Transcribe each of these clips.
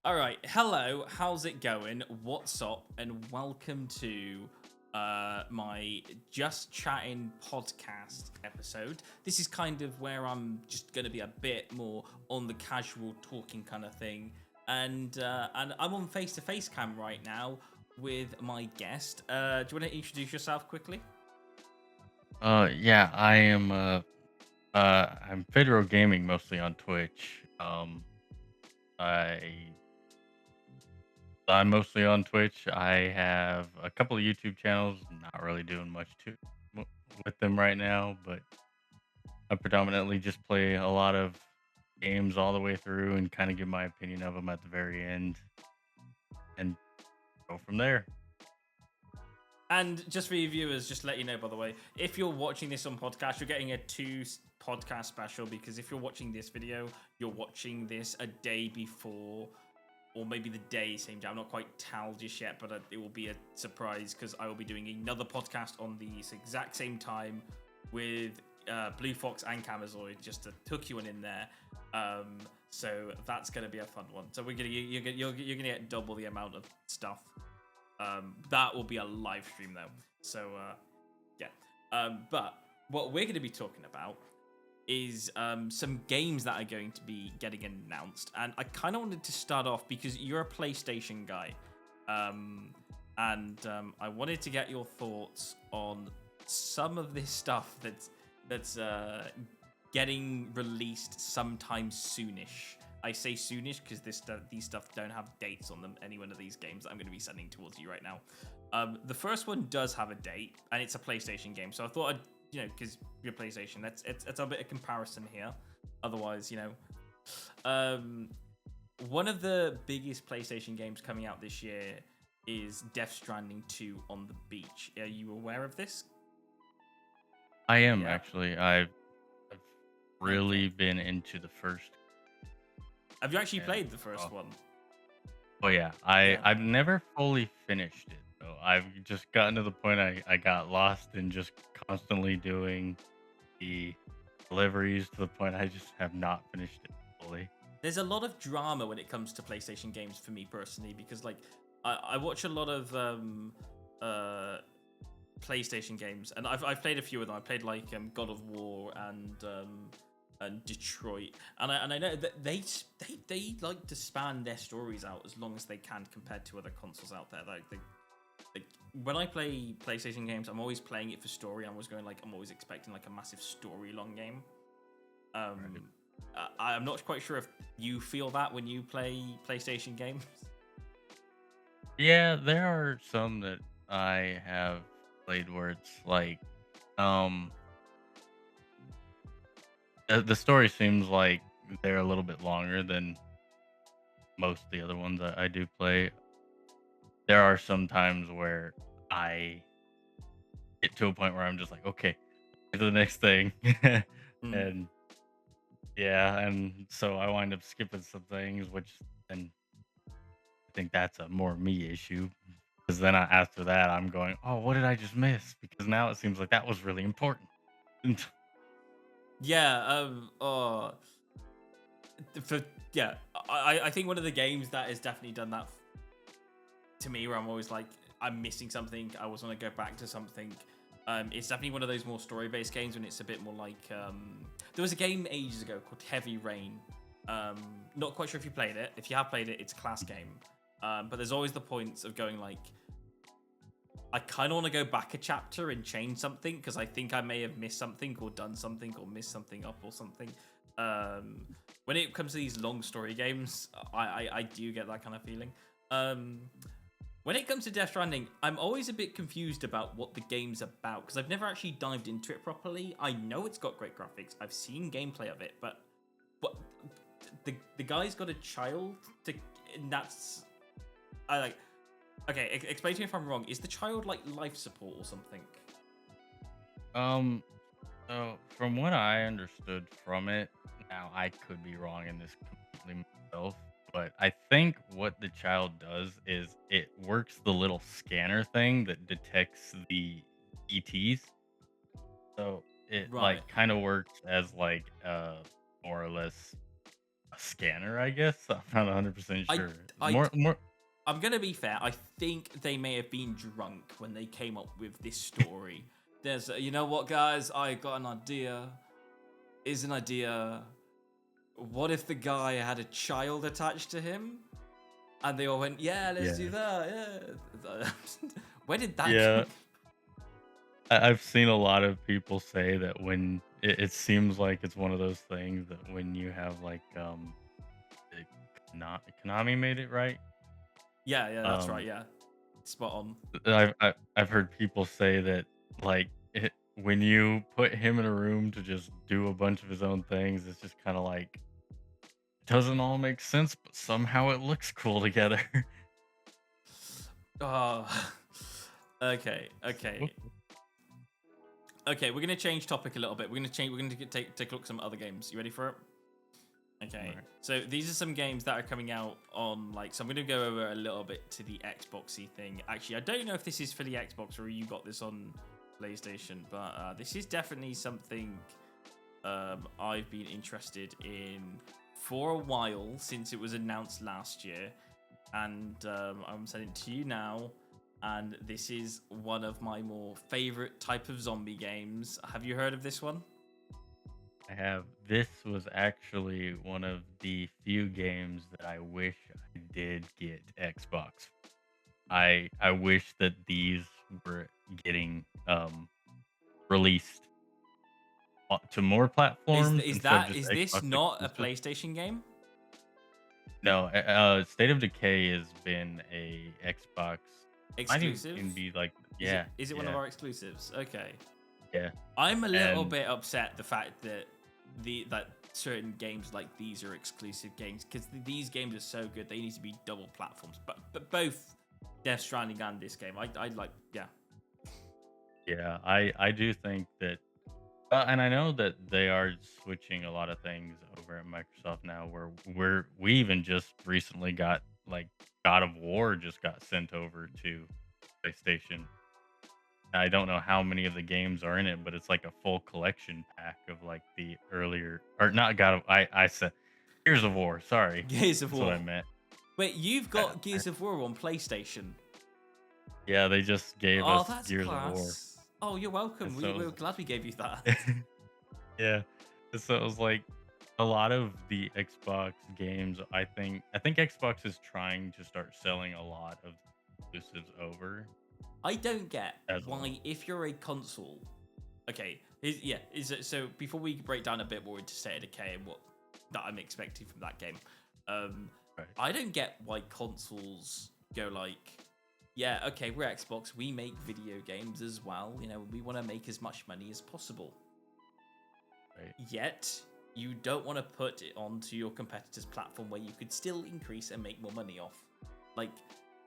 All right, hello, how's it going? What's up? And welcome to my Just Chatting podcast episode. This is kind of where I'm just going to be a bit more on the casual talking kind of thing, and I'm on face to face cam right now with my guest. Do you want to introduce yourself quickly? Yeah, I'm Fidro Gaming mostly on Twitch. I I'm mostly on Twitch. I have a couple of YouTube channels. Not really doing much w- with them right now, but I predominantly just play a lot of games all the way through and kind of give my opinion of them at the very end and go from there. And just for your viewers, just to let you know, by the way, if you're watching this on podcast, you're getting a podcast special because if you're watching this video, you're watching this a day before, or maybe the day same day. I'm not quite told just yet, but it will be a surprise because I will be doing another podcast on the exact same time with Blue Fox and Camazoid just to hook you in there. So that's going to be a fun one. So you're gonna get double the amount of stuff. That will be a live stream though. So yeah. But what we're going to be talking about is some games that are going to be getting announced, and I kind of wanted to start off because you're a PlayStation guy, and I wanted to get your thoughts on some of this stuff that's getting released sometime soonish. I say soonish because these stuff don't have dates on them. Any one of these games that I'm going to be sending towards you right now. The first one does have a date, and it's a PlayStation game. So I thought because you're PlayStation, it's a bit of comparison here. Otherwise, one of the biggest PlayStation games coming out this year is Death Stranding 2 on the beach. Are you aware of this? I am Yeah. actually. I've Okay. really been into the first Have you actually and played the first one? Oh yeah, Yeah. I've never fully finished it though. I've just gotten to the point I got lost in just constantly doing the deliveries to the point I just have not finished it fully. There's a lot of drama when it comes to PlayStation games for me personally because like I watch a lot of uh PlayStation games and I've played a few of them. I played like God of War and Detroit, and I know that they like to span their stories out as long as they can compared to other consoles out there. Like when I play PlayStation games, I'm always playing it for story. I'm always expecting like a massive story long game. Right. Um, I'm not quite sure if you feel that when you play PlayStation games. Yeah, there are some that I have played where it's like um the story seems like they're a little bit longer than most of the other ones I do play. There are some times where I get to a point where I'm just like, okay, to the next thing. Mm. And yeah, and so I wind up skipping some things, which then I think that's a more me issue. Because then after that, I'm going, oh, what did I just miss? Because now it seems like that was really important. Yeah. For yeah, I think one of the games that has definitely done that to me, where I'm always like, I'm missing something. I always want to go back to something. It's definitely one of those more story-based games when it's a bit more like. There was a game ages ago called Heavy Rain. Um, Not quite sure if you played it. If you have played it, it's a class game. But there's always the points of going like, I kind of want to go back a chapter and change something because I think I may have missed something or done something or missed something up or something. When it comes to these long story games, I do get that kind of feeling. Um, when it comes to Death Stranding, I'm always a bit confused about what the game's about because I've never actually dived into it properly. I know it's got great graphics. I've seen gameplay of it, but what the guy's got a child to, and that's I like. Okay, explain to me if I'm wrong. Is the child like life support or something? um, so from what I understood from it, now I could be wrong in this completely myself, but I think what the child does is it works the little scanner thing that detects the ETs. So it Right. like kind of works as like more or less a scanner, I guess. I'm not 100% I, sure. I, More. I'm gonna be fair. I think they may have been drunk when they came up with this story. There's, you know what, guys? I got an idea. Is an idea. What if the guy had a child attached to him? And they all went, yeah, let's do Yeah. that. Yeah. Where did that Yeah. come? I've seen a lot of people say that when it seems like it's one of those things that when you have like it- Konami made it right. Yeah, yeah, that's right. Um, Yeah, spot on. I've heard people say that like when you put him in a room to just do a bunch of his own things, it's just kind of like doesn't all make sense, but somehow it looks cool together. Oh, okay, okay, okay. We're gonna change topic a little bit. We're gonna change. We're gonna take a look at some other games. You ready for it? Okay. Alright. So these are some games that are coming out on like. So I'm gonna go over a little bit to the Xboxy thing. Actually, I don't know if this is for the Xbox or you got this on PlayStation, but this is definitely something I've been interested in for a while since it was announced last year, and I'm sending it to you now. And this is one of my more favorite type of zombie games. Have you heard of this one? I have. This was actually one of the few games that I wish I did get Xbox. I wish that these were getting released to more platforms instead of just Is this Xbox not a exclusive. PlayStation game? No, State of Decay has been a Xbox. Might Exclusive? even be like, Is it yeah, is it one of yeah, our exclusives? Okay. yeah, I'm a little and bit upset the fact that that certain games like these are exclusive games because these games are so good they need to be double platforms. But both Death Stranding and this game, I like. Yeah, yeah. I do think that. And I know that they are switching a lot of things over at Microsoft now, where we even just recently got like God of War just got sent over to PlayStation. I don't know how many of the games are in it, but it's like a full collection pack of like the earlier or not God of I said Gears of War. Sorry, Gears of that's what I War. meant. Wait, you've I, got Gears of War on PlayStation? yeah, they just gave Oh, us that's Gears of War, class. Oh, you're and welcome. so We're it glad we gave you that. was, yeah, and so it was like a lot of the Xbox games. I think Xbox is trying to start selling a lot of exclusives over I don't get as well. why, if you're a console, okay, yeah, is it, so before we break down a bit more into State of Decay and what that I'm expecting from that game, Right. I don't get why consoles go like, yeah, okay, we're Xbox, we make video games as well, you know, we want to make as much money as possible. Right. Yet, you don't want to put it onto your competitor's platform where you could still increase and make more money off. Like,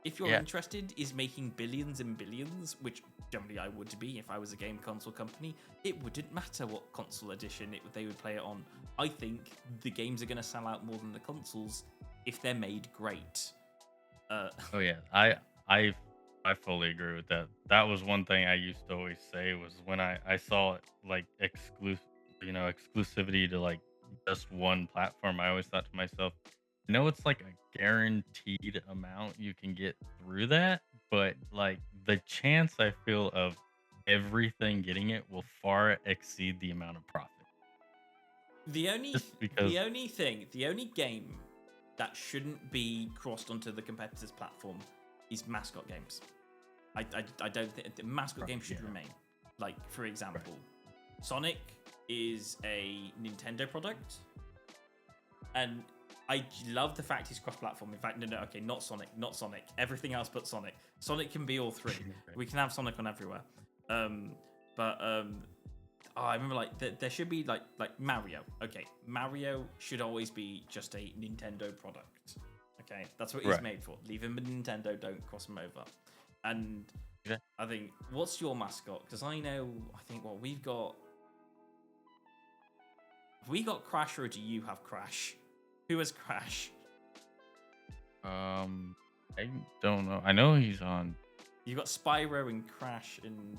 if you're Yeah. interested is making billions and billions, which generally I would be if I was a game console company, it wouldn't matter what console edition they would play it on. I think the games are going to sell out more than the consoles if they're made great. Oh yeah, I fully agree with that. That was one thing I used to always say was when I saw it like exclusivity to like just one platform. I always thought to myself, I know it's like a guaranteed amount you can get through that, but like the chance I feel of everything getting it will far exceed the amount of profit. The only Just because, the only game that shouldn't be crossed onto the competitor's platform is mascot games. I don't think the mascot games should yeah, remain. Like, for right, example, Sonic is a Nintendo product, and I love the fact he's cross-platform. In fact, no, okay, not Sonic, not Sonic. Everything else but Sonic. Sonic can be all three. right, We can have Sonic on everywhere. But oh, I remember like there should be like Mario. Okay, Mario should always be just a Nintendo product. Okay, that's what he's right. made for. Leave him with Nintendo. Don't cross him over. And Yeah. I think, what's your mascot? Because I know, I think what we've got. Have we got Crash, or do you have Crash? Who has Crash? I don't know. I know he's on. You've got Spyro and Crash, and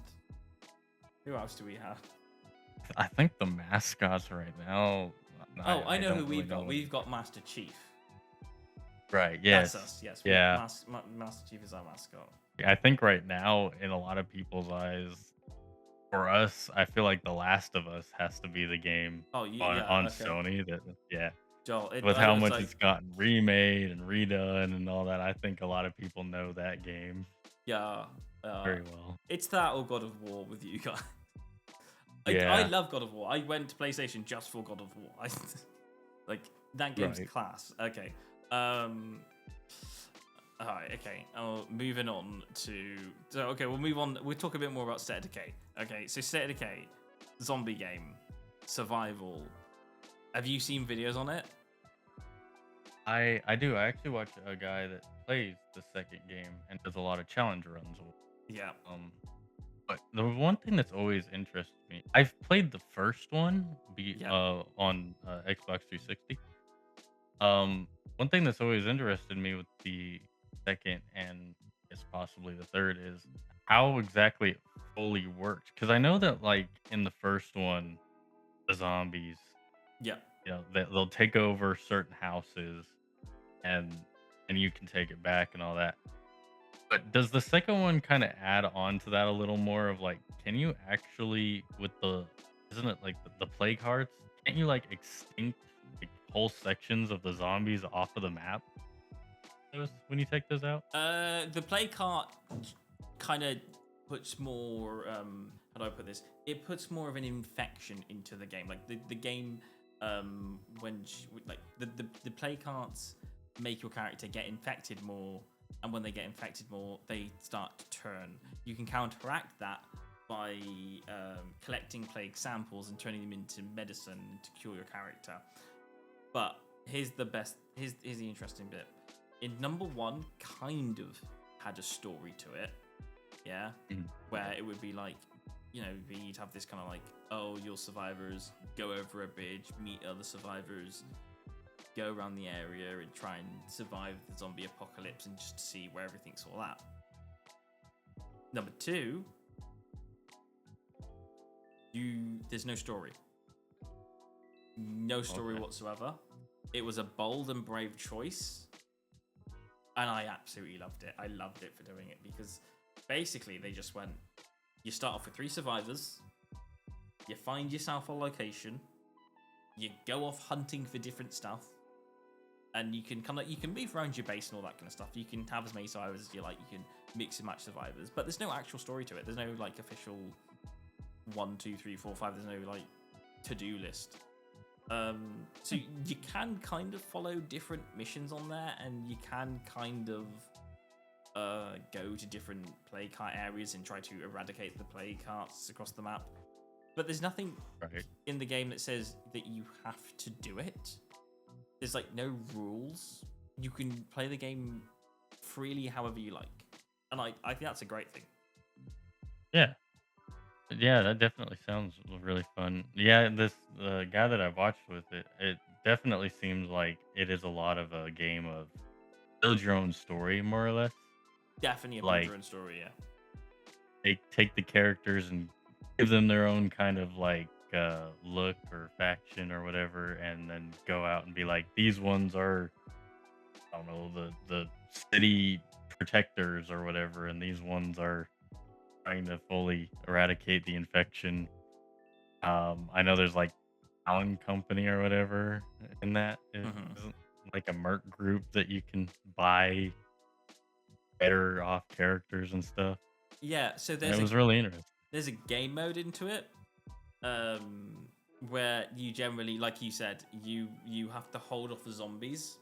who else do we have? I think the mascots right now. Oh, I I know who don't really we've know got. what it We've got Master Chief. Right, That's yes. us. Yes, Yeah. Master Chief is our mascot. Yeah, I think right now, in a lot of people's eyes, for us, I feel like The Last of Us has to be the game Oh, on yeah. Okay, Sony that yeah. Joel. With how It's much like it's gotten remade and redone and all that, I think a lot of people know that game yeah. Uh, very well. it's that or God of War with you guys. I Yeah, love God of War. I went to PlayStation just for God of War. Like that game's right. class. Okay. Um. All right. Okay. Moving on to. So okay, we'll move on. We'll talk a bit more about State of Decay. Okay. So State of Decay, zombie game, survival. Have you seen videos on it? I do. I actually watch a guy that plays the second game and does a lot of challenge runs. Yeah. Um, but the one thing that's always interested me, I've played the first one Yeah. on Xbox 360. One thing that's always interested me with the second and is possibly the third is how exactly it fully works. Because I know that like in the first one, the zombies, Yeah. they'll take over certain houses and you can take it back and all that. But does the second one kind of add on to that a little more of like, can you actually with the, isn't it like the play cards? Can't you like extinct like whole sections of the zombies off of the map when you take those out? The play cart kind of puts more. How do I put this? It puts more of an infection into the game. Like the game, like the play carts make your character get infected more, and when they get infected more, they start to turn. You can counteract that by collecting plague samples and turning them into medicine to cure your character. But here's the best. Here's the interesting bit. In number one, kind of had a story to it, yeah, where it would be like, you'd have this kind of like, oh, your survivors go over a bridge, meet other survivors, go around the area and try and survive the zombie apocalypse and just see where everything's all at. Number two, there's no story. No story whatsoever. It was a bold and brave choice. And I absolutely loved it. I loved it for doing it because basically they just went, you start off with 3 survivors, you find yourself a location, you go off hunting for different stuff, and you can move around your base and all that kind of stuff. You can have as many survivors as you like, you can mix and match survivors, but there's no actual story to it. There's no like official 1, 2, 3, 4, 5, there's no like to-do list. So you can kind of follow different missions on there, and you can kind of go to different plague cart areas and try to eradicate the plague carts across the map. But there's nothing in the game that says that you have to do it. There's like no rules. You can play the game freely however you like, and I think that's a great thing. Yeah. Yeah, that definitely sounds really fun. Yeah, the guy that I've watched with it definitely seems like it is a lot of a game of build your own story, more or less. Definitely a build Like your own story, yeah. take the characters and give them their own kind of like look or faction or whatever, and then go out and be like, these ones are, I don't know, the city protectors or whatever, and these ones are trying to fully eradicate the infection. I know there's like Allen Company or whatever in that. Isn't like a merc group that you can buy better off characters and stuff. Yeah, so And it was really interesting. there's a game mode into it, where you generally, like you said, you have to hold off the zombies,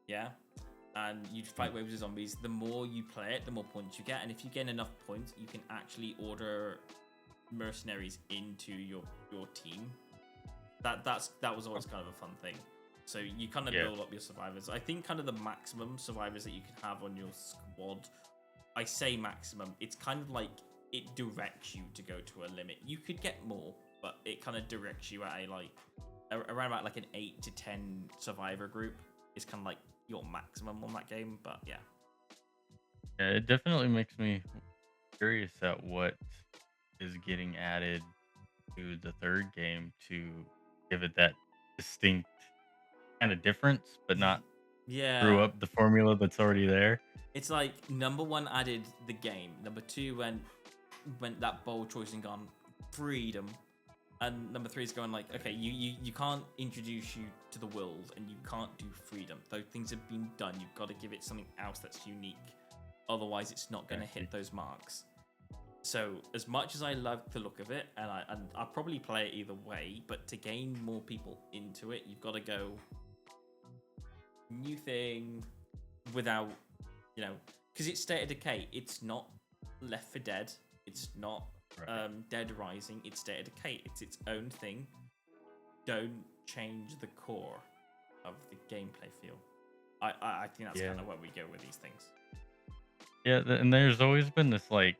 yeah, and you fight waves of zombies. The more you play it, the more points you get, and if you get enough points, you can actually order mercenaries into your team. That was always kind of a fun thing. So you kind of build up your survivors. I think kind of the maximum survivors that you can have on your squad. I say maximum. It's kind of like it directs you to go to a limit. You could get more, but it kind of directs you at around about like an 8 to 10 survivor group is kind of like your maximum on that game. But yeah, It definitely makes me curious at what is getting added to the third game to give it that distinct kind of difference, but Y- not screw Yeah. up the formula that's already there. It's like number one added the game. Number two went that bold choice and gone freedom. And number three is going like, okay, you can't introduce you to the world and you can't do freedom. Though things have been done, you've got to give it something else that's unique. Otherwise, it's not going to hit those marks. So as much as I love the look of it, and I'll probably play it either way, but to gain more people into it, you've got to go new thing without, because it's State of Decay. It's not Left 4 Dead. It's not Dead Rising. It's State of Decay. It's its own thing. Don't change the core of the gameplay feel. I think that's kind of where we go with these things. Yeah, and there's always been this like,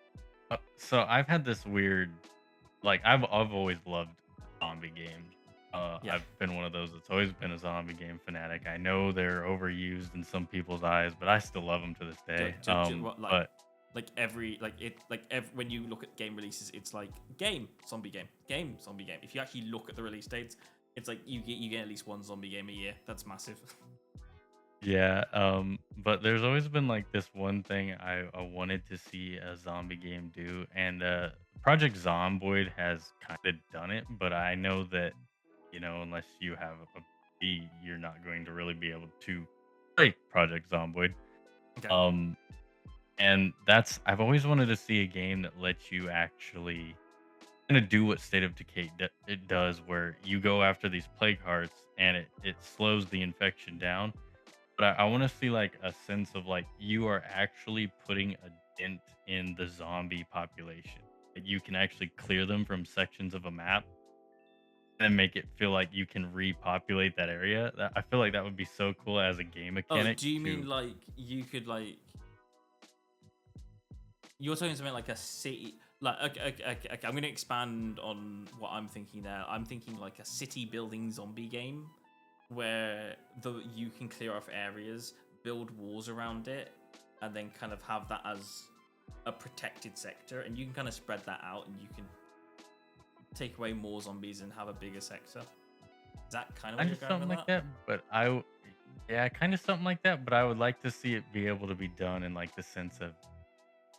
so I've had this weird, like I've always loved zombie games. Yeah. I've been one of those that's always been a zombie game fanatic. I know they're overused in some people's eyes, but I still love them to this day. But when you look at game releases, it's like game zombie game, game zombie game. If you actually look at the release dates, it's like you get at least one zombie game a year. That's massive. yeah, but there's always been like this one thing I wanted to see a zombie game do, and Project Zomboid has kind of done it, but I know that unless you have a P, you're not going to really be able to play Project Zomboid. Okay. And I've always wanted to see a game that lets you actually kind of do what State of Decay it does, where you go after these plague hearts and it slows the infection down. But I want to see like a sense of like you are actually putting a dent in the zombie population. That you can actually clear them from sections of a map and make it feel like you can repopulate that area. I feel like that would be so cool as a game mechanic. Do you mean like you could like you're talking something like a city? Like okay, I'm going to expand on what I'm thinking there. I'm thinking like a city building zombie game where you can clear off areas, build walls around it, and then kind of have that as a protected sector, and you can kind of spread that out, and you can take away more zombies and have a bigger sector. Is that kind of what you're going with like that? But kind of something like that. But I would like to see it be able to be done in like the sense of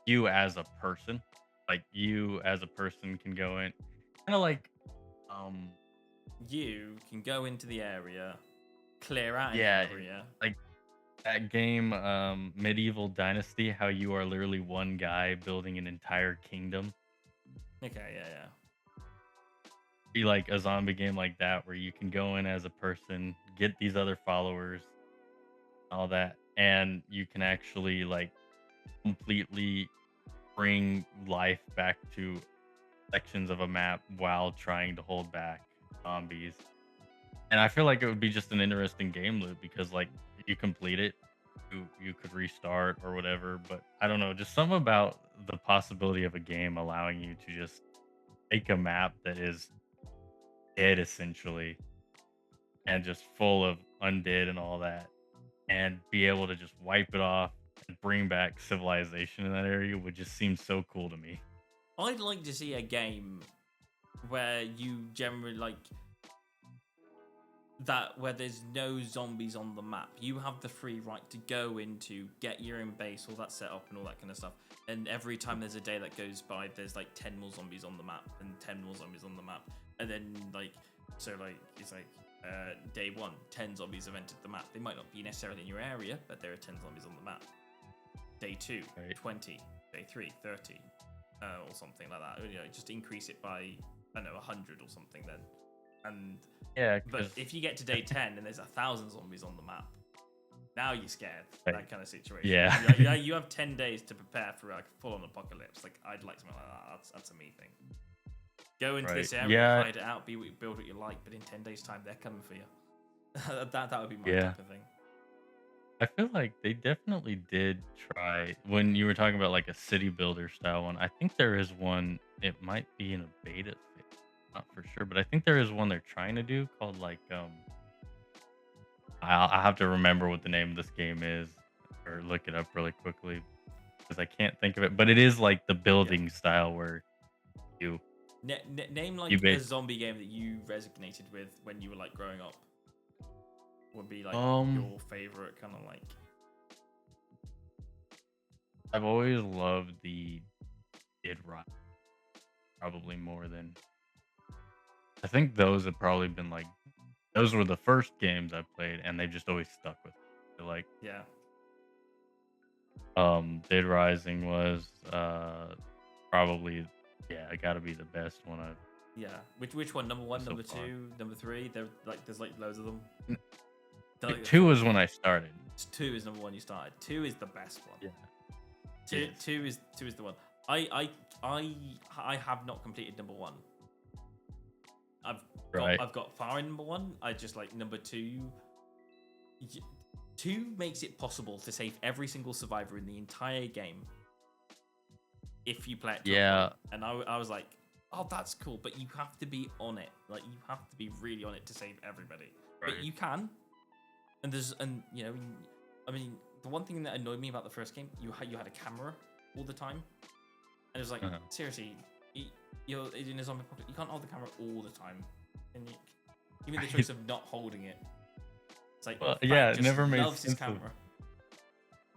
you as a person, like you as a person can go in, kind of like, you can go into the area, clear out an yeah, area, like that game, Medieval Dynasty, how you are literally one guy building an entire kingdom. Okay, yeah. Be like a zombie game like that where you can go in as a person, get these other followers, all that, and you can actually like completely bring life back to sections of a map while trying to hold back zombies. And I feel like it would be just an interesting game loop because like you complete it, you could restart or whatever, but I don't know, just something about the possibility of a game allowing you to just take a map that is dead essentially and just full of undead and all that and be able to just wipe it off and bring back civilization in that area would just seem so cool to me. I'd like to see a game where you generally like that, where there's no zombies on the map. You have the free right to go into, get your own base, all that set up and all that kind of stuff. And every time there's a day that goes by, there's like 10 more zombies on the map and 10 more zombies on the map. And then like, so like, it's like day 1, 10 zombies have entered the map. They might not be necessarily in your area, but there are 10 zombies on the map. Day 2, 20. Day 3, 30. Or something like that. Just increase it by, I don't know, 100 or something then. And yeah, but if you get to day 10 and there's 1,000 zombies on the map, now you're scared. That kind of situation. Yeah. You have 10 days to prepare for like full-on apocalypse. Like I'd like something like that. That's a me thing. Go into this area, hide it out, build what you like, but in 10 days' time, they're coming for you. that would be my type of thing. I feel like they definitely did try when you were talking about like a city builder style one. I think there is one. It might be in a beta phase, not for sure, but I think there is one they're trying to do called like I'll have to remember what the name of this game is or look it up really quickly because I can't think of it. But it is like the building style where you name like a zombie game that you resonated with when you were like growing up. would be like Um, your favorite kind of like? I've always loved the Did Right probably more than I think those have probably been like those were the first games I played, and they've just always stuck with me. So, like, Yeah, Dead Rising was probably yeah, it got to be the best one I've yeah. Which one? Number one, so number far. two, number three. There's like loads of them. N- They're like Two was when I started. two is number one you started. Two is the best one. Yeah. Two, Yes. two is the one. I have not completed number one. I've Right. I've got far in number one. I just like number two. Two makes it possible to save every single survivor in the entire game if you play it to a Yeah. point. And I was like, oh, that's cool, but you have to be on it. Like you have to be really on it to save everybody. Right. But you can. And you know, I mean, the one thing that annoyed me about the first game, you had a camera all the time, and it was like, seriously, you're in a zombie apocalypse, you can't hold the camera all the time, and you made the choice of not holding it. It's like, Well, Frank yeah, it just never made loves his sense. camera.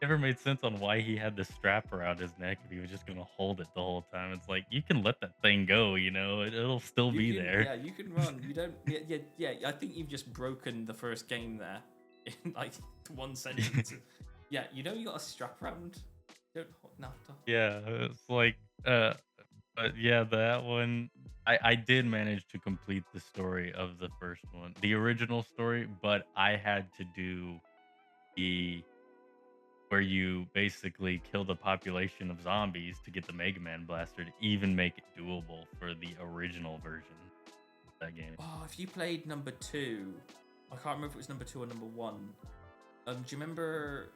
Never made sense on why he had the strap around his neck if he was just gonna hold it the whole time. It's like you can let that thing go, you know, it'll still be there. Yeah, you can run. You don't. Yeah. I think you've just broken the first game there in like one sentence. Yeah, you know you got a strap around. Don't no. Yeah, it's like but yeah, that one I did manage to complete the story of the first one, the original story, but I had to do the where you basically kill the population of zombies to get the Mega Man blaster to even make it doable for the original version of that game. Oh, if you played number two, I can't remember if it was number two or number one. Do you remember?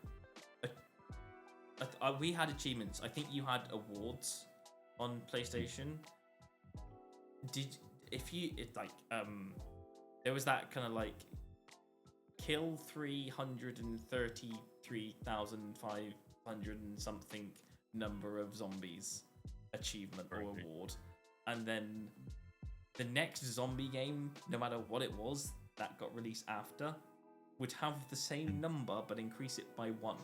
We had achievements. I think you had awards on PlayStation. There was that kind of like kill 333,500 and something number of zombies achievement or award, and then the next zombie game, no matter what it was that got released after, would have the same number but increase it by one.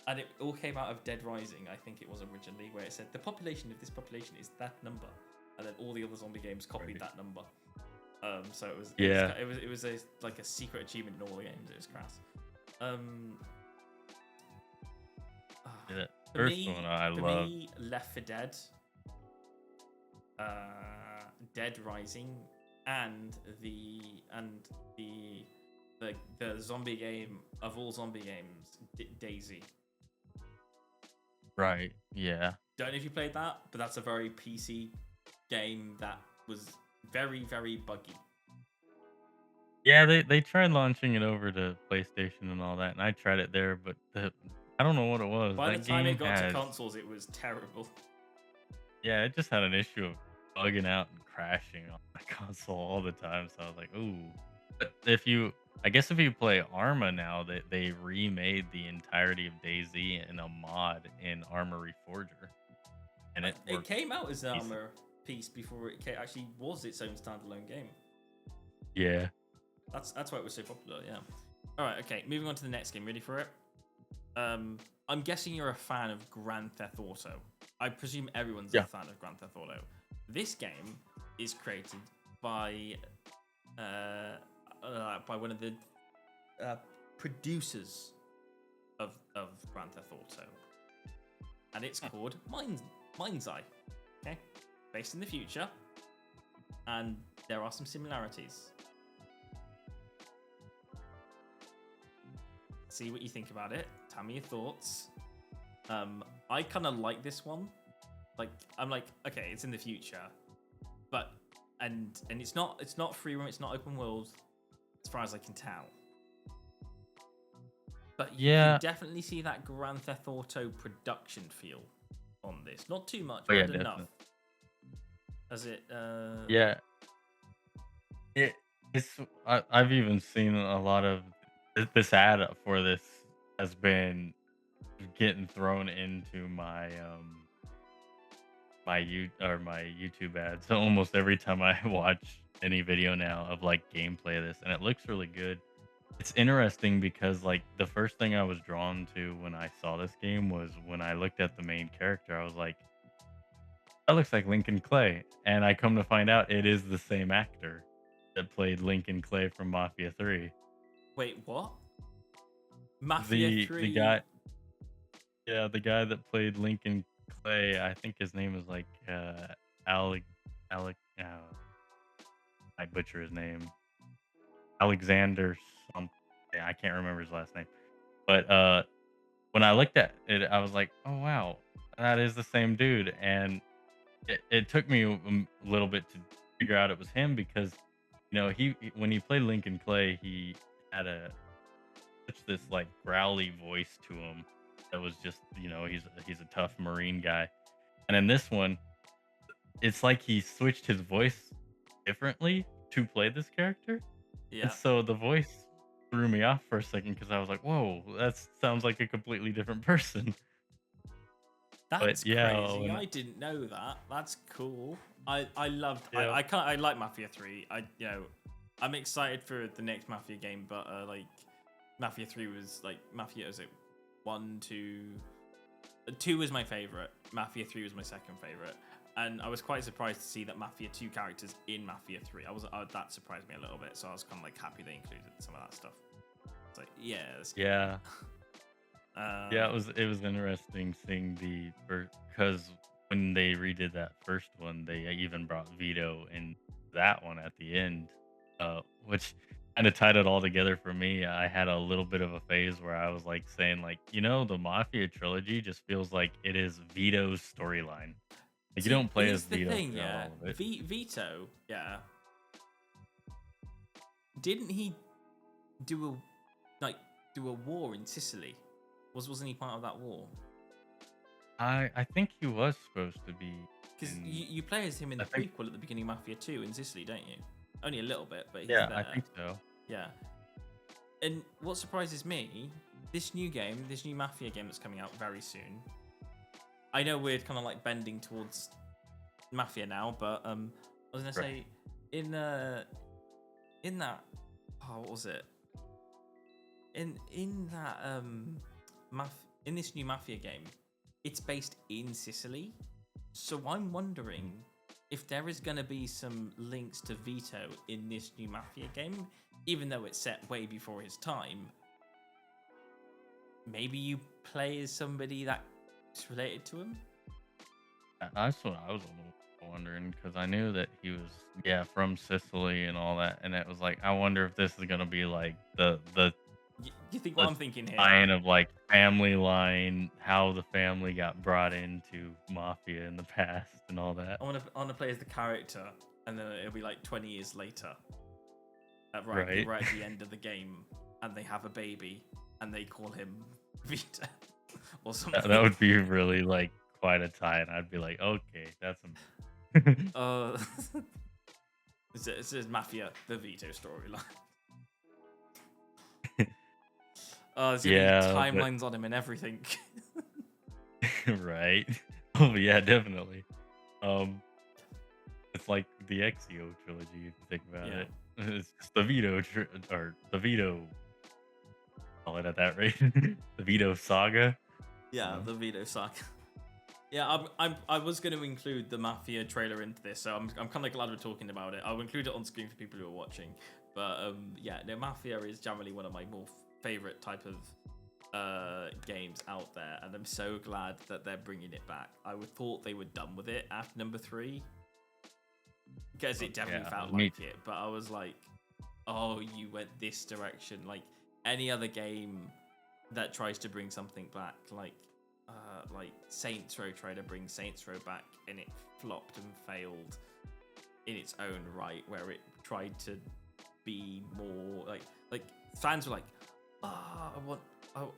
And it all came out of Dead Rising, I think it was originally, where it said the population of this population is that number, and then all the other zombie games copied that number. So it was like a secret achievement in all the games. It was crass. Yeah, first one I love. Me, Left 4 Dead, Dead Rising, and the zombie game of all zombie games, Daisy. Right. Yeah. Don't know if you played that, but that's a very PC game that was very, very buggy. Yeah, they tried launching it over to PlayStation and all that, and I tried it there, but I don't know what it was. By That the time game it got to has consoles, it was terrible. yeah, it just had an issue of bugging out and crashing on the console all the time. So I was like, ooh. But I guess if you play Arma now, they remade the entirety of DayZ in a mod in Arma Reforger, and it It works came out as an decent. Armor piece before it actually was its own standalone game. Yeah. That's why it was so popular. Yeah. All right. Okay. Moving on to the next game. Ready for it? I'm guessing you're a fan of Grand Theft Auto. I presume everyone's a fan of Grand Theft Auto. This game is created by one of the producers of Grand Theft Auto, and it's called Mindseye. Okay, based in the future, and there are some similarities. See what you think about it. Tell me your thoughts. I kind of like this one. Like, I'm like, okay, it's in the future, but and it's not free roam. It's not open world, as far as I can tell. But you can definitely see that Grand Theft Auto production feel on this. Not too much, but enough. Definitely. As it, Yeah. I've even seen a lot of this ad for this has been getting thrown into my my YouTube ads. So almost every time I watch any video now of like gameplay of this, and it looks really good. It's interesting because like the first thing I was drawn to when I saw this game was when I looked at the main character. I was like, that looks like Lincoln Clay, and I come to find out it is the same actor that played Lincoln Clay from Mafia 3. Wait, what? Mafia The 3. guy, yeah, the guy that played Lincoln Clay, I think his name is like Alec Alec. I butcher his name. Alexander something. I can't remember his last name. But when I looked at it, I was like, "Oh wow, that is the same dude." And it took me a little bit to figure out it was him because when he played Lincoln Clay, he had this like growly voice to him that was just he's a tough Marine guy. And in this one, it's like he switched his voice differently to play this character. And Yeah. so the voice threw me off for a second because I was like, "Whoa, that sounds like a completely different person." That's But yeah, crazy. I didn't know that. That's cool. I loved. yeah, I like Mafia 3. I'm excited for the next Mafia game, but like Mafia 3 was like Mafia was it 1, 2, 2 was my favorite. Mafia 3 was my second favorite. And I was quite surprised to see that Mafia 2 characters in Mafia 3. That surprised me a little bit, so I was kind of like happy they included some of that stuff. It's like, yeah, that's cool. yeah. Yeah, it was interesting seeing because when they redid that first one, they even brought Vito in that one at the end, which kind of tied it all together for me. I had a little bit of a phase where I was like saying like, the Mafia trilogy just feels like it is Vito's storyline. Like you See, don't play as here's the Vito thing, throughout yeah. all of it. Vito, yeah. Didn't he do a war in Sicily? Wasn't he part of that war? I think he was supposed to be. Because you play as him in the I think, prequel at the beginning of Mafia 2 in Sicily, don't you? Only a little bit, but he's yeah, there. I think so. Yeah. And what surprises me, this new Mafia game that's coming out very soon. I know we're kind of like bending towards Mafia now, but I was gonna say in that what was it? In that in this new Mafia game, it's based in Sicily. So I'm wondering if there is going to be some links to Vito in this new Mafia game, even though it's set way before his time. Maybe you play as somebody that's related to him? That's what I was a little wondering because I knew that he was from Sicily and all that, and it was like I wonder if this is gonna be like the You think what I'm thinking here? line of like family line, how the family got brought into Mafia in the past and all that. I want to play as the character, and then it'll be like 20 years later, Right. right at the end of the game, and they have a baby, and they call him Vita or something. That would be really like quite a tie, and I'd be like, okay, that's It says Mafia, the Vito storyline. There's gonna be timelines on him and everything. right. Oh yeah, definitely. It's like the Exio trilogy if you think about it. It's just the Vito or the Vito. Call it at that rate. The Vito saga. Yeah, the Vito saga. Yeah, I was going to include the Mafia trailer into this, so I'm kind of glad we're talking about it. I'll include it on screen for people who are watching. But Mafia is generally one of my more favorite type of games out there, and I'm so glad that they're bringing it back. I would thought they were done with it after number 3, because it definitely felt like it. But I was like, oh, you went this direction. Like any other game that tries to bring something back, like Saints Row tried to bring Saints Row back, and it flopped and failed in its own right, where it tried to be more like fans were like,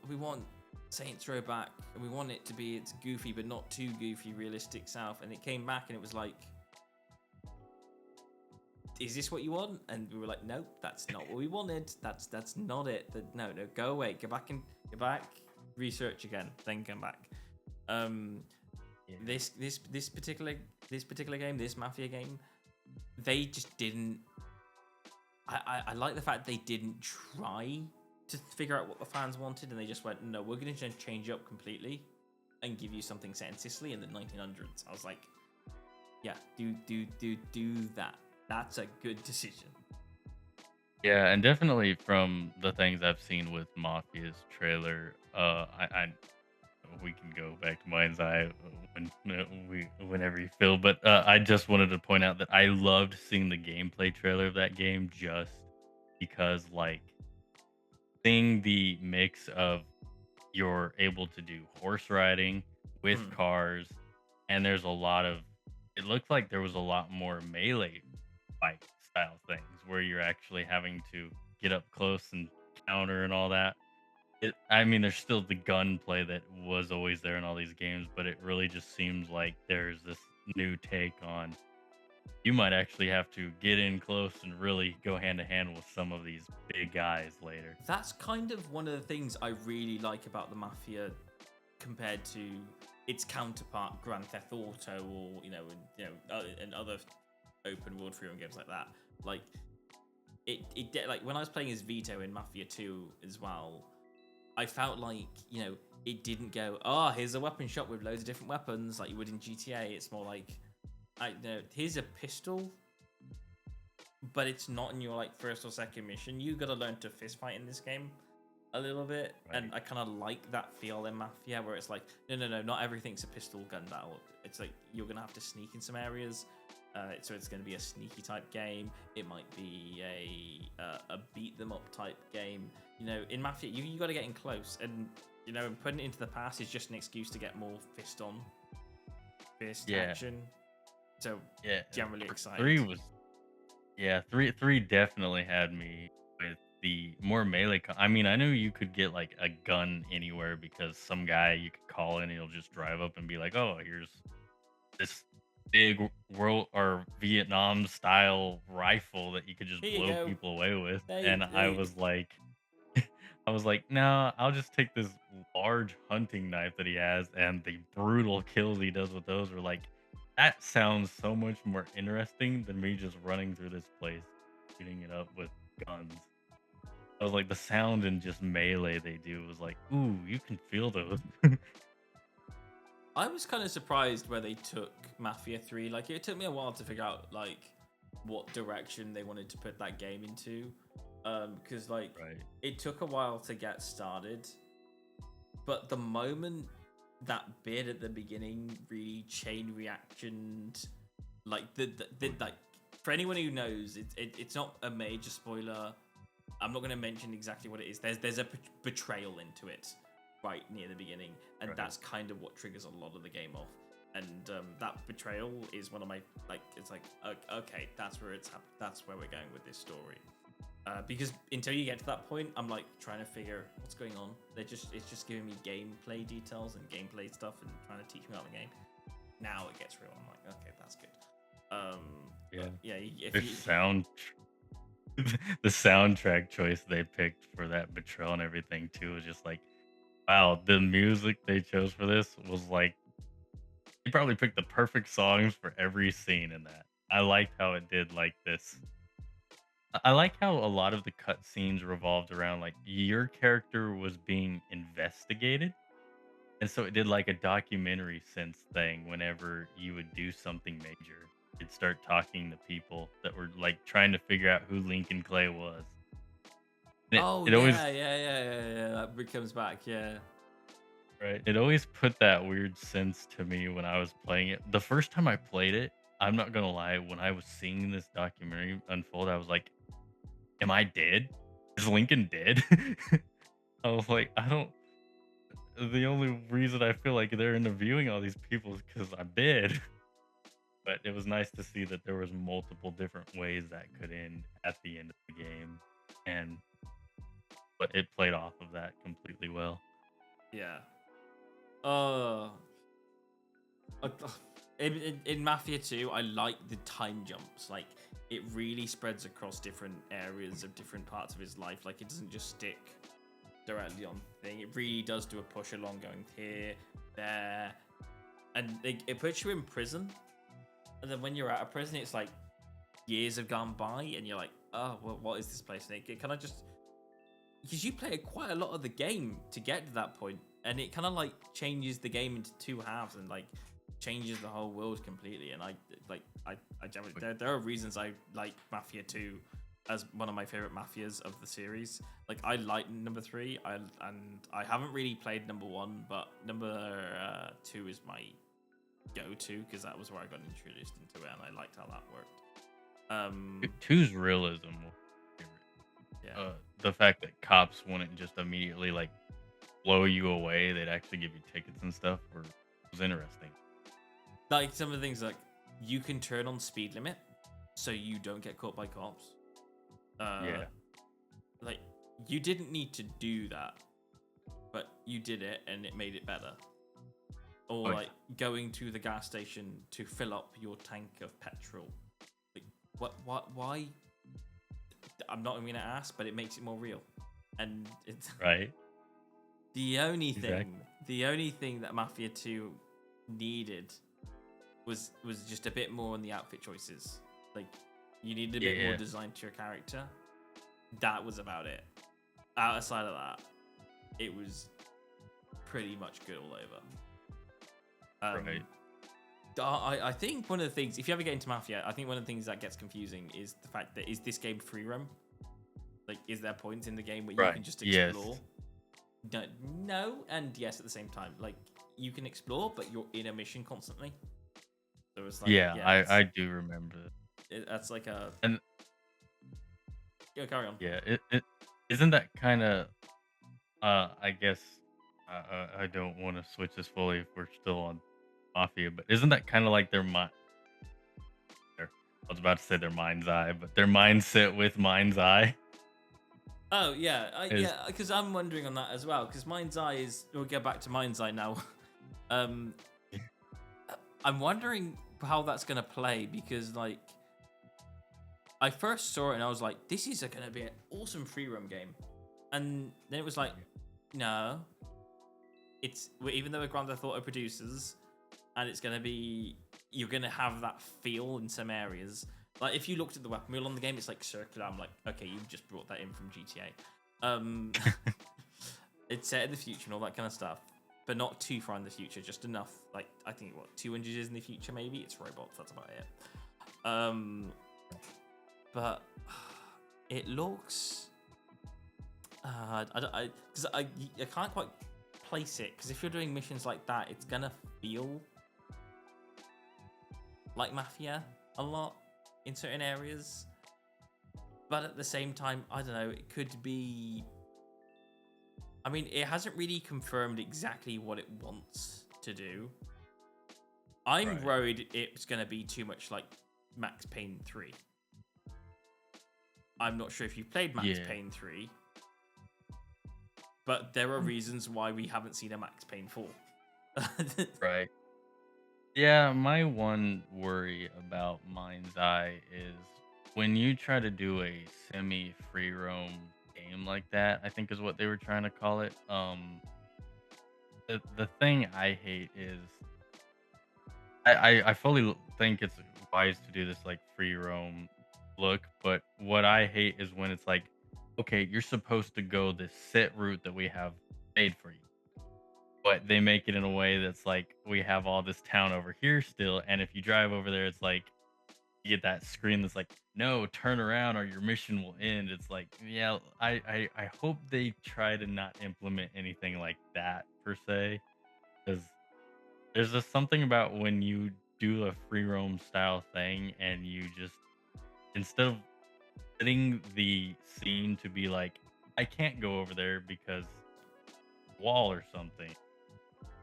we want Saints Row back, and we want it to be its goofy but not too goofy realistic self, and it came back and it was like, is this what you want? And we were like, nope, that's not what we wanted. That's not it. No, go away, go back, research again, then come back. This particular game, this Mafia game, they just didn't. I like the fact they didn't try to figure out what the fans wanted, and they just went, no, we're going to change it up completely and give you something set in Sicily in the 1900s. I was like, yeah, do that. That's a good decision. Yeah, and definitely from the things I've seen with Mafia's trailer, we can go back to Mindseye whenever you feel. But I just wanted to point out that I loved seeing the gameplay trailer of that game just because, like, seeing the mix of you're able to do horse riding with cars, and there's a lot of. It looked like there was a lot more melee fight style things where you're actually having to get up close and counter and all that. I mean, there's still the gunplay that was always there in all these games, but it really just seems like there's this new take on you might actually have to get in close and really go hand to hand with some of these big guys later. That's kind of one of the things I really like about the Mafia compared to its counterpart Grand Theft Auto, or and other open world freedom games like that. Like like when I was playing as Vito in Mafia 2 as well, I felt like, it didn't go, here's a weapon shop with loads of different weapons like you would in GTA. It's more like, here's a pistol, but it's not in your like first or second mission. You got to learn to fist fight in this game a little bit, right. And I kind of like that feel in Mafia, where it's like, no, not everything's a pistol gun battle. It's like you're gonna have to sneak in some areas. So it's going to be a sneaky type game. It might be a beat them up type game. In Mafia, you got to get in close, and and putting it into the pass is just an excuse to get more fist action. So yeah, generally excited. Three definitely had me with the more melee. I mean, I knew you could get like a gun anywhere because some guy you could call in and he'll just drive up and be like, oh, here's this big world or Vietnam style rifle that you could just blow people away with. I was like, no, I'll just take this large hunting knife that he has, and the brutal kills he does with those are like, that sounds so much more interesting than me just running through this place shooting it up with guns. I was like, the sound and just melee they do was like, ooh, you can feel those. I was kind of surprised where they took Mafia 3. Like, it took me a while to figure out, like, what direction they wanted to put that game into. Because, like, It took a while to get started. But the moment that bit at the beginning really chain reactioned, like, like, for anyone who knows, it's not a major spoiler. I'm not going to mention exactly what it is. There's a betrayal into it right near the beginning, and that's kind of what triggers a lot of the game off. And that betrayal is one of my, like, it's like, okay, that's where that's where we're going with this story. Because until you get to that point, I'm like trying to figure what's going on. It's just giving me gameplay details and gameplay stuff and trying to teach me about the game. Now it gets real. I'm like, okay, that's good. The soundtrack choice they picked for that betrayal and everything too was just like, wow, the music they chose for this was like, they probably picked the perfect songs for every scene in that. I liked how it did like this. I like how a lot of the cutscenes revolved around like your character was being investigated. And so it did like a documentary sense thing whenever you would do something major. You'd start talking to people that were like trying to figure out who Lincoln Clay was. That comes back, yeah. Right. It always put that weird sense to me when I was playing it. The first time I played it, I'm not gonna lie, when I was seeing this documentary unfold, I was like, am I dead? Is Lincoln dead? I was like, the only reason I feel like they're interviewing all these people is because I'm dead. But it was nice to see that there was multiple different ways that could end at the end of the game. But it played off of that completely well. Yeah. In Mafia 2, I like the time jumps. Like, it really spreads across different areas of different parts of his life. Like, it doesn't just stick directly on thing. It really does do a push along, going here, there, and it puts you in prison. And then when you're out of prison, it's like years have gone by, and you're like, oh, well, what is this place? And it kind of just, because you play quite a lot of the game to get to that point, and it kind of like changes the game into two halves and like changes the whole world completely. And there are reasons I like Mafia 2 as one of my favorite Mafias of the series. Like, I like number 3, and I haven't really played number 1, but number 2 is my go-to, because that was where I got introduced into it, and I liked how that worked. 2's realism. Yeah. The fact that cops wouldn't just immediately like blow you away, they'd actually give you tickets and stuff was interesting. Like, some of the things, like, you can turn on speed limit so you don't get caught by cops. Yeah. Like, you didn't need to do that, but you did it and it made it better. Or like going to the gas station to fill up your tank of petrol. Like, why? I'm not even gonna ask, but it makes it more real. And it's right. The only thing that Mafia 2 needed was just a bit more on the outfit choices. Like, you needed a bit more design to your character. That was about it. Outside of that, it was pretty much good all over. Right. I think one of the things, if you ever get into Mafia, I think one of the things that gets confusing is the fact that, is this game free roam? Like, is there points in the game where you can just explore? Yes. No and yes at the same time. Like, you can explore, but you're in a mission constantly. So it's like, I do remember. That's like a... And carry on. Yeah, it isn't that kind of. I guess I don't want to switch this fully if we're still on Mafia, but isn't that kind of like their mind? I was about to say their mind's eye, but their mindset with Mindseye. Oh yeah, yeah. Because I'm wondering on that as well. Because Mindseye is. We'll get back to Mindseye now. I'm wondering how that's gonna play, because like, I first saw it and I was like, this is gonna be an awesome free roam game, and then it was like, no, it's, even though we're Grand Theft Auto producers, and it's gonna be, you're gonna have that feel in some areas. Like, if you looked at the weapon wheel on the game, it's like circular. I'm like, okay, you've just brought that in from GTA. It's set in the future and all that kind of stuff, but not too far in the future, just enough. Like, I think, 200 years in the future, maybe. It's robots, that's about it. But it looks... I can't quite place it, because if you're doing missions like that, it's gonna feel like Mafia a lot in certain areas, but at the same time, I don't know, it could be... I mean, it hasn't really confirmed exactly what it wants to do. I'm worried it's going to be too much like Max Payne 3. I'm not sure if you've played Max Payne 3, but there are reasons why we haven't seen a Max Payne 4. Right. Yeah, my one worry about Mindseye is when you try to do a semi-free roam game like that, I think is what they were trying to call it. The thing I hate is I fully think it's wise to do this like free roam look, but what I hate is when it's like, okay, you're supposed to go this set route that we have made for you, but they make it in a way that's like, we have all this town over here still, and if you drive over there, it's like you get that screen that's like, no, turn around or your mission will end. It's like, yeah, I hope they try to not implement anything like that per se, because there's just something about when you do a free roam style thing and you just, instead of setting the scene to be like, I can't go over there because wall or something,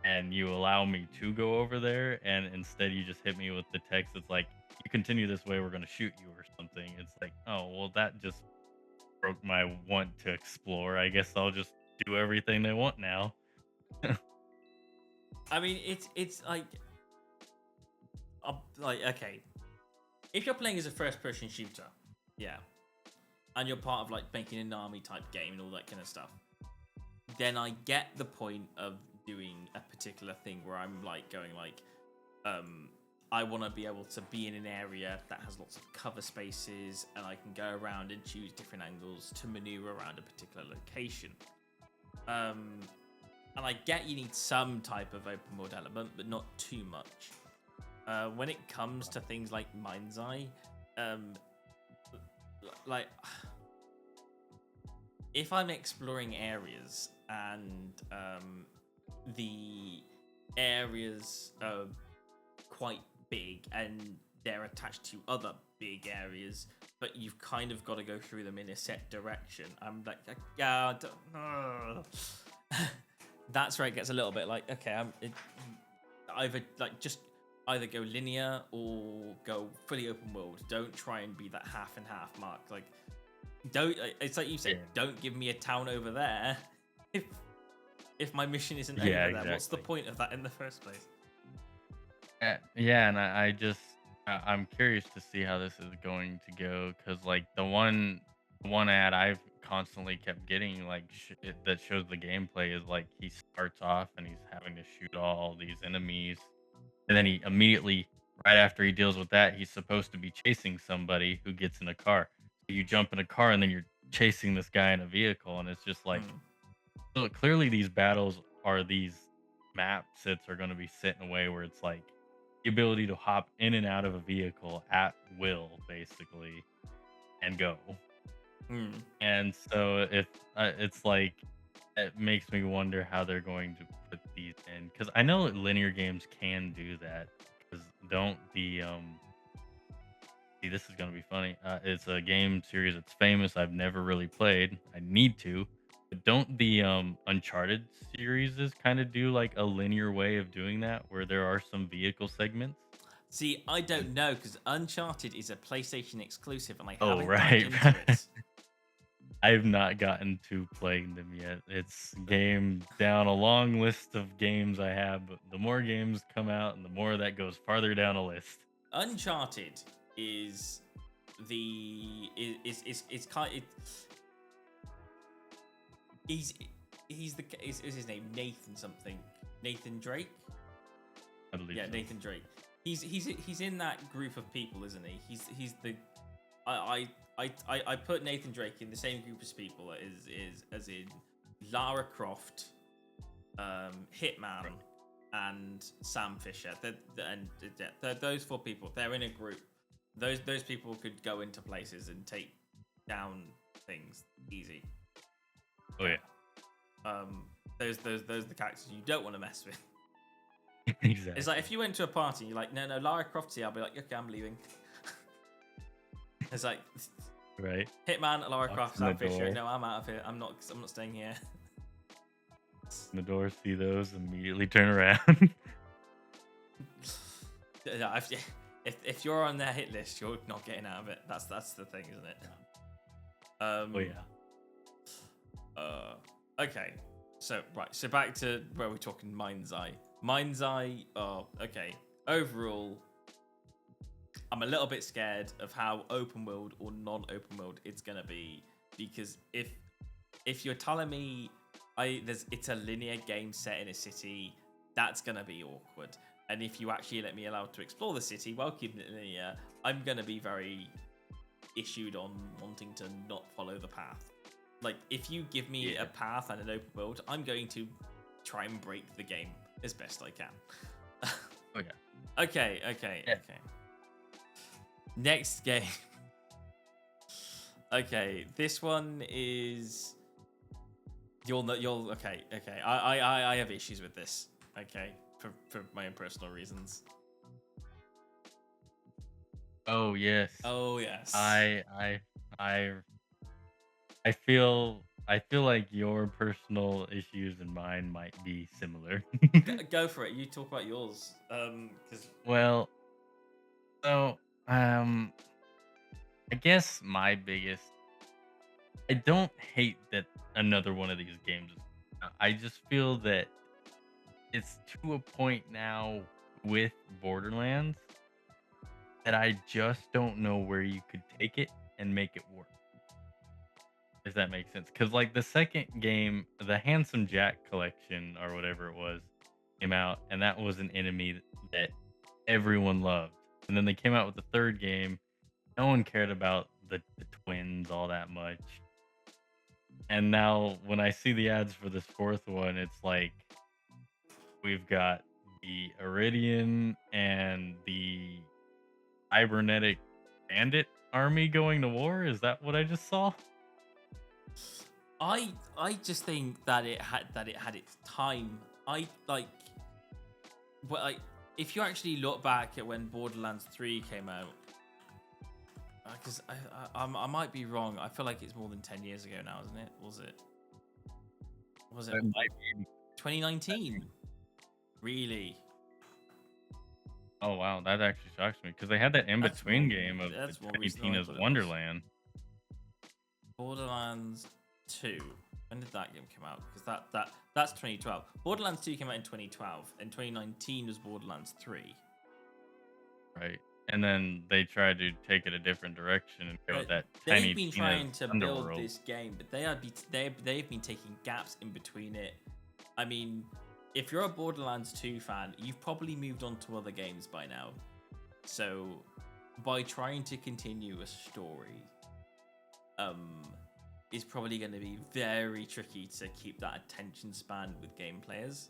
and you allow me to go over there, and instead you just hit me with the text that's like, you continue this way, we're going to shoot you or something. It's like, oh, well, that just broke my want to explore. I guess I'll just do everything they want now. I mean, it's like, okay, if you're playing as a first-person shooter, yeah, and you're part of like making an army type game and all that kind of stuff, then I get the point of doing a particular thing where I'm like going like, I want to be able to be in an area that has lots of cover spaces, and I can go around and choose different angles to maneuver around a particular location. And I get you need some type of open world element, but not too much. When it comes to things like Mindseye, like if I'm exploring areas and the areas are quite big and they're attached to other big areas, but you've kind of got to go through them in a set direction, I'm like, yeah, I don't know. That's where it gets a little bit like, okay, either go linear or go fully open world. Don't try and be that half and half mark. Like, it's like you said, don't give me a town over there if my mission isn't over there. Exactly. What's the point of that in the first place? Yeah, and I'm curious to see how this is going to go, because like the one ad I've constantly kept getting, like that shows the gameplay, is like he starts off and he's having to shoot all these enemies, and then he immediately, right after he deals with that, he's supposed to be chasing somebody who gets in a car. So you jump in a car and then you're chasing this guy in a vehicle, and it's just like, so clearly these battles are, these map sits are going to be set in a way where it's like the ability to hop in and out of a vehicle at will, basically, and go. And so if it's like, it makes me wonder how they're going to put these in, because I know that linear games can do that. Because don't the see, this is going to be funny. It's a game series that's famous. I've never really played. I need to. But don't the Uncharted series kind of do like a linear way of doing that, where there are some vehicle segments? See, I don't know, because Uncharted is a PlayStation exclusive, and I haven't right. gotten into it. I've not gotten to playing them yet. It's game down a long list of games I have, but the more games come out, and the more that goes farther down a list. Uncharted is he's his name Nathan something? Nathan Drake? I believe so. Nathan Drake. He's in that group of people, isn't he? He's the I put Nathan Drake in the same group as people as in Lara Croft, Hitman, and Sam Fisher. Those four people, they're in a group. Those people could go into places and take down things easy. Oh yeah. Those are the characters you don't want to mess with. Exactly. It's like if you went to a party and you're like, no, Lara Croft's here, I'll be like, okay, I'm leaving. It's like, right. Hitman, Lara Croft, Sam Fisher. No, I'm out of here. I'm not staying here. The door, see those, immediately turn around. If you're on their hit list, you're not getting out of it. That's the thing, isn't it? Oh yeah. Okay. So back to where we're talking Mindseye. Mindseye. Oh, okay. Overall, I'm a little bit scared of how open world or non-open world it's gonna be, because if you're telling me it's a linear game set in a city, that's gonna be awkward. And if you actually let me allow to explore the city while keeping it linear, I'm gonna be very issued on wanting to not follow the path. Like, if you give me a path and an open world, I'm going to try and break the game as best I can. Okay. Next game. Okay, this one is you'll okay. I have issues with this. Okay, for my own personal reasons. Oh yes. I feel like your personal issues and mine might be similar. Go for it. You talk about yours. Well, so I guess my biggest, I don't hate that another one of these games. I just feel that it's to a point now with Borderlands that I just don't know where you could take it and make it work. If that makes sense. Because like the second game, the Handsome Jack collection or whatever it was, came out, and that was an enemy that everyone loved. And then they came out with the third game. No one cared about the twins all that much. And now when I see the ads for this fourth one, it's like we've got the Iridian and the cybernetic bandit army going to war. Is that what I just saw? I just think that it had its time. I like, but like, if you actually look back at when Borderlands 3 came out, because I might be wrong. I feel like it's more than 10 years ago now, isn't it? Was it It might be. 2019? Really? Oh wow, that actually shocks me because they had that in between more- game of that's the more Tiny recent than I Tina's thought it was. Wonderland. Borderlands 2. When did that game come out? Because that's 2012. Borderlands 2 came out in 2012, and 2019 was Borderlands 3. Right. And then they tried to take it a different direction and go that Tiny They've been Tina's trying to build Underworld. this game, but they've been taking gaps in between it. I mean, if you're a Borderlands 2 fan, you've probably moved on to other games by now. So, by trying to continue a story, is probably going to be very tricky to keep that attention span with game players.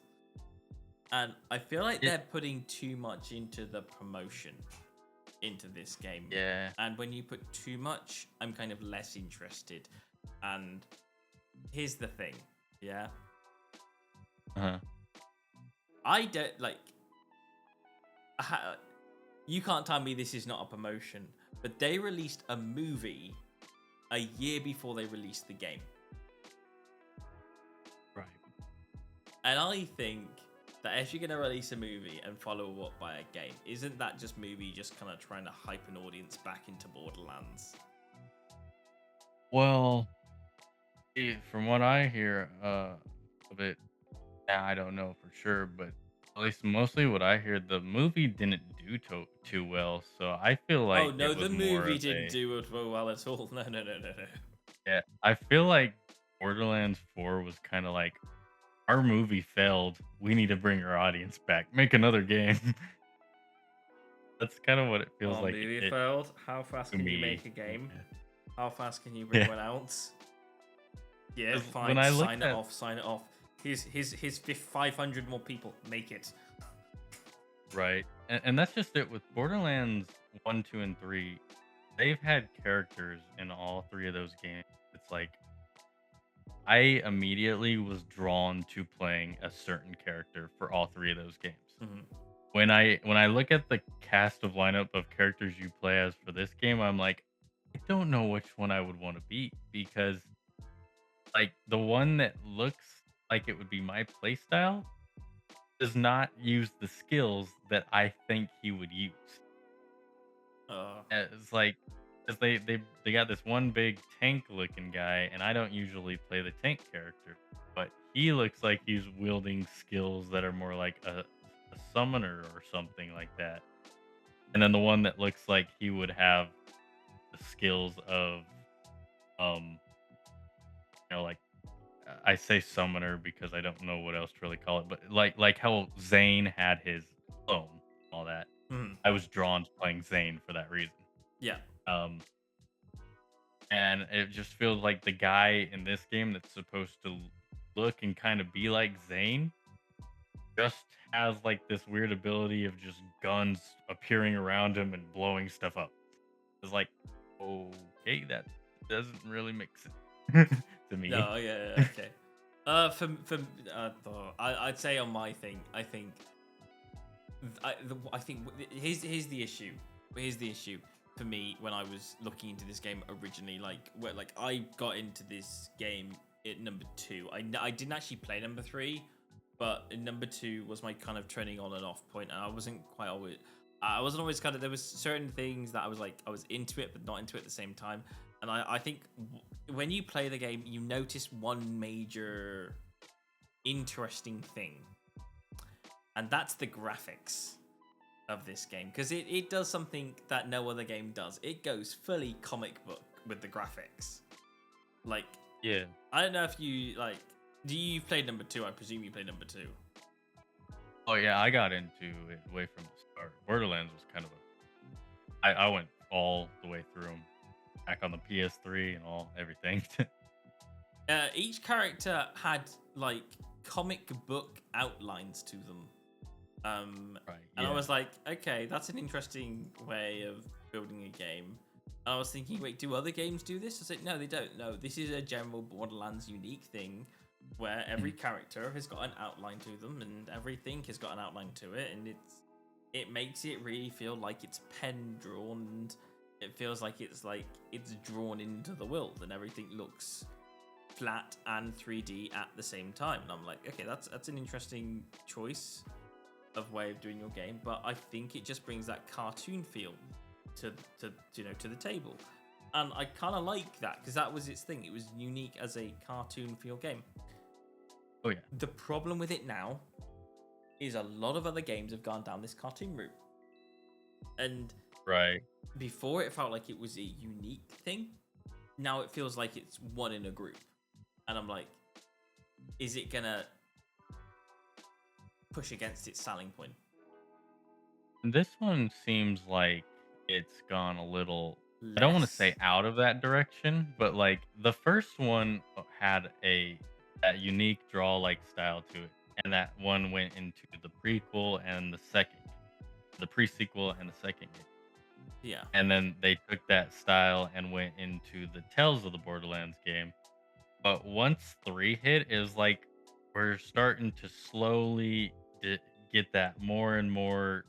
And I feel like they're putting too much into the promotion into this game. Yeah. And when you put too much, I'm kind of less interested. And here's the thing, yeah? Uh-huh. I don't, like... you can't tell me this is not a promotion, but they released a movie a year before they released the game. Right. And I think that if you're going to release a movie and follow up by a game, isn't that just movie just kind of trying to hype an audience back into Borderlands? Well, from what I hear of it, I don't know for sure, but at least mostly what I hear, the movie didn't do too well. So I feel like Oh, no, it was the more movie of didn't a, do it well at all. No. yeah. I feel like Borderlands 4 was kind of like our movie failed. We need to bring our audience back. Make another game. That's kind of what it feels like. Movie failed. How fast to can you me. make a game? How fast can you bring one out? Yeah, 'Cause fine. when I looked Sign it at- off. Sign it off. Here's 500 more people. Make it. Right. And that's just it with Borderlands 1, 2, and 3. They've had characters in all three of those games. It's like I immediately was drawn to playing a certain character for all three of those games. Mhm. When I look at the cast of lineup of characters you play as for this game, I'm like, I don't know which one I would want to be because like the one that looks like it would be my playstyle does not use the skills that I think he would use. It's like, cause they got this one big tank looking guy, and I don't usually play the tank character, but he looks like he's wielding skills that are more like a summoner or something like that. And then the one that looks like he would have the skills of, like I say summoner because I don't know what else to really call it, but like how Zane had his clone, all that. Mhm. I was drawn to playing Zane for that reason. Yeah. And it just feels like the guy in this game that's supposed to look and kind of be like Zane just has like this weird ability of just guns appearing around him and blowing stuff up. It's like, okay, that doesn't really make sense to me. No, yeah, okay. I'd say on my thing, I think here's the issue. Here's the issue for me when I was looking into this game originally. Like I got into this game at number 2. I didn't actually play number 3, but number 2 was my kind of turning on and off point, and I wasn't always kind of, there was certain things that I was into it but not into it at the same time. And I think when you play the game, you notice one major interesting thing, and that's the graphics of this game, because it does something that no other game does. It goes fully comic book with the graphics. Like, Yeah. I don't know if you do you play number 2? I presume you play number 2. Oh yeah, I got into it way from the start. Borderlands was kind of I went all the way through them back on the PS3 and all everything. Each character had like comic book outlines to them. Right. And I Yeah. was like, okay, that's an interesting way of building a game. And I was thinking, wait, do other games do this? I said, no, they don't. No, this is a general Borderlands unique thing where every Mhm. character has got an outline to them and everything has got an outline to it. And it makes it really feel like it's pen drawn and it feels like it's drawn into the world and everything looks flat and 3D at the same time. And I'm like, okay, that's an interesting choice of way of doing your game, but I think it just brings that cartoon feel to to the table, and I kind of like that because that was its thing. It was unique as a cartoon feel game. Oh yeah. The problem with it now is a lot of other games have gone down this cartoon route, and Right. before it felt like it was a unique thing. Now it feels like it's one in a group, and I'm like, is it gonna push against its selling point? This one seems like it's gone a little, I don't want to say Less. out of that direction, but like the first one had a that unique draw like style to it. And that one went into the prequel and the pre-sequel and the second game. Yeah. And then they took that style and went into the Tales of the Borderlands game. But once 3 hit, it was like we're starting to slowly get that more and more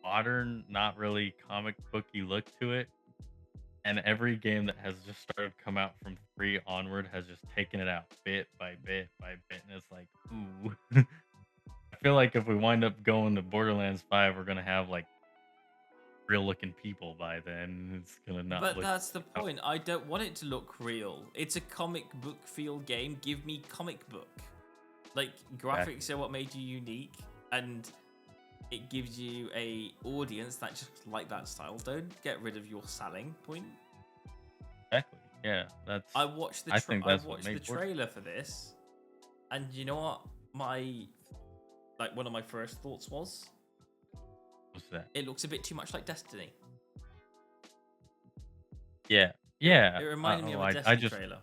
modern, not really comic booky look to it. And every game that has just started come out from 3 onward has just taken it out bit by bit by bit. And it's like, ooh. I feel like if we wind up going to Borderlands 5, we're gonna have like real looking people by then. It's gonna not But look that's the how- point. I don't want it to look real. It's a comic book feel game. Give me comic book. Like graphics are what made you unique, and it gives you a audience that just like that style. Don't get rid of your selling point. exactly. Yeah, that's I watched the I think I that's what watched the made Borderlands. trailer for this, and you know what? One of my first thoughts was What's that? it looks a bit too much like Destiny. Yeah, It, yeah. it reminded me of a I Destiny just trailer.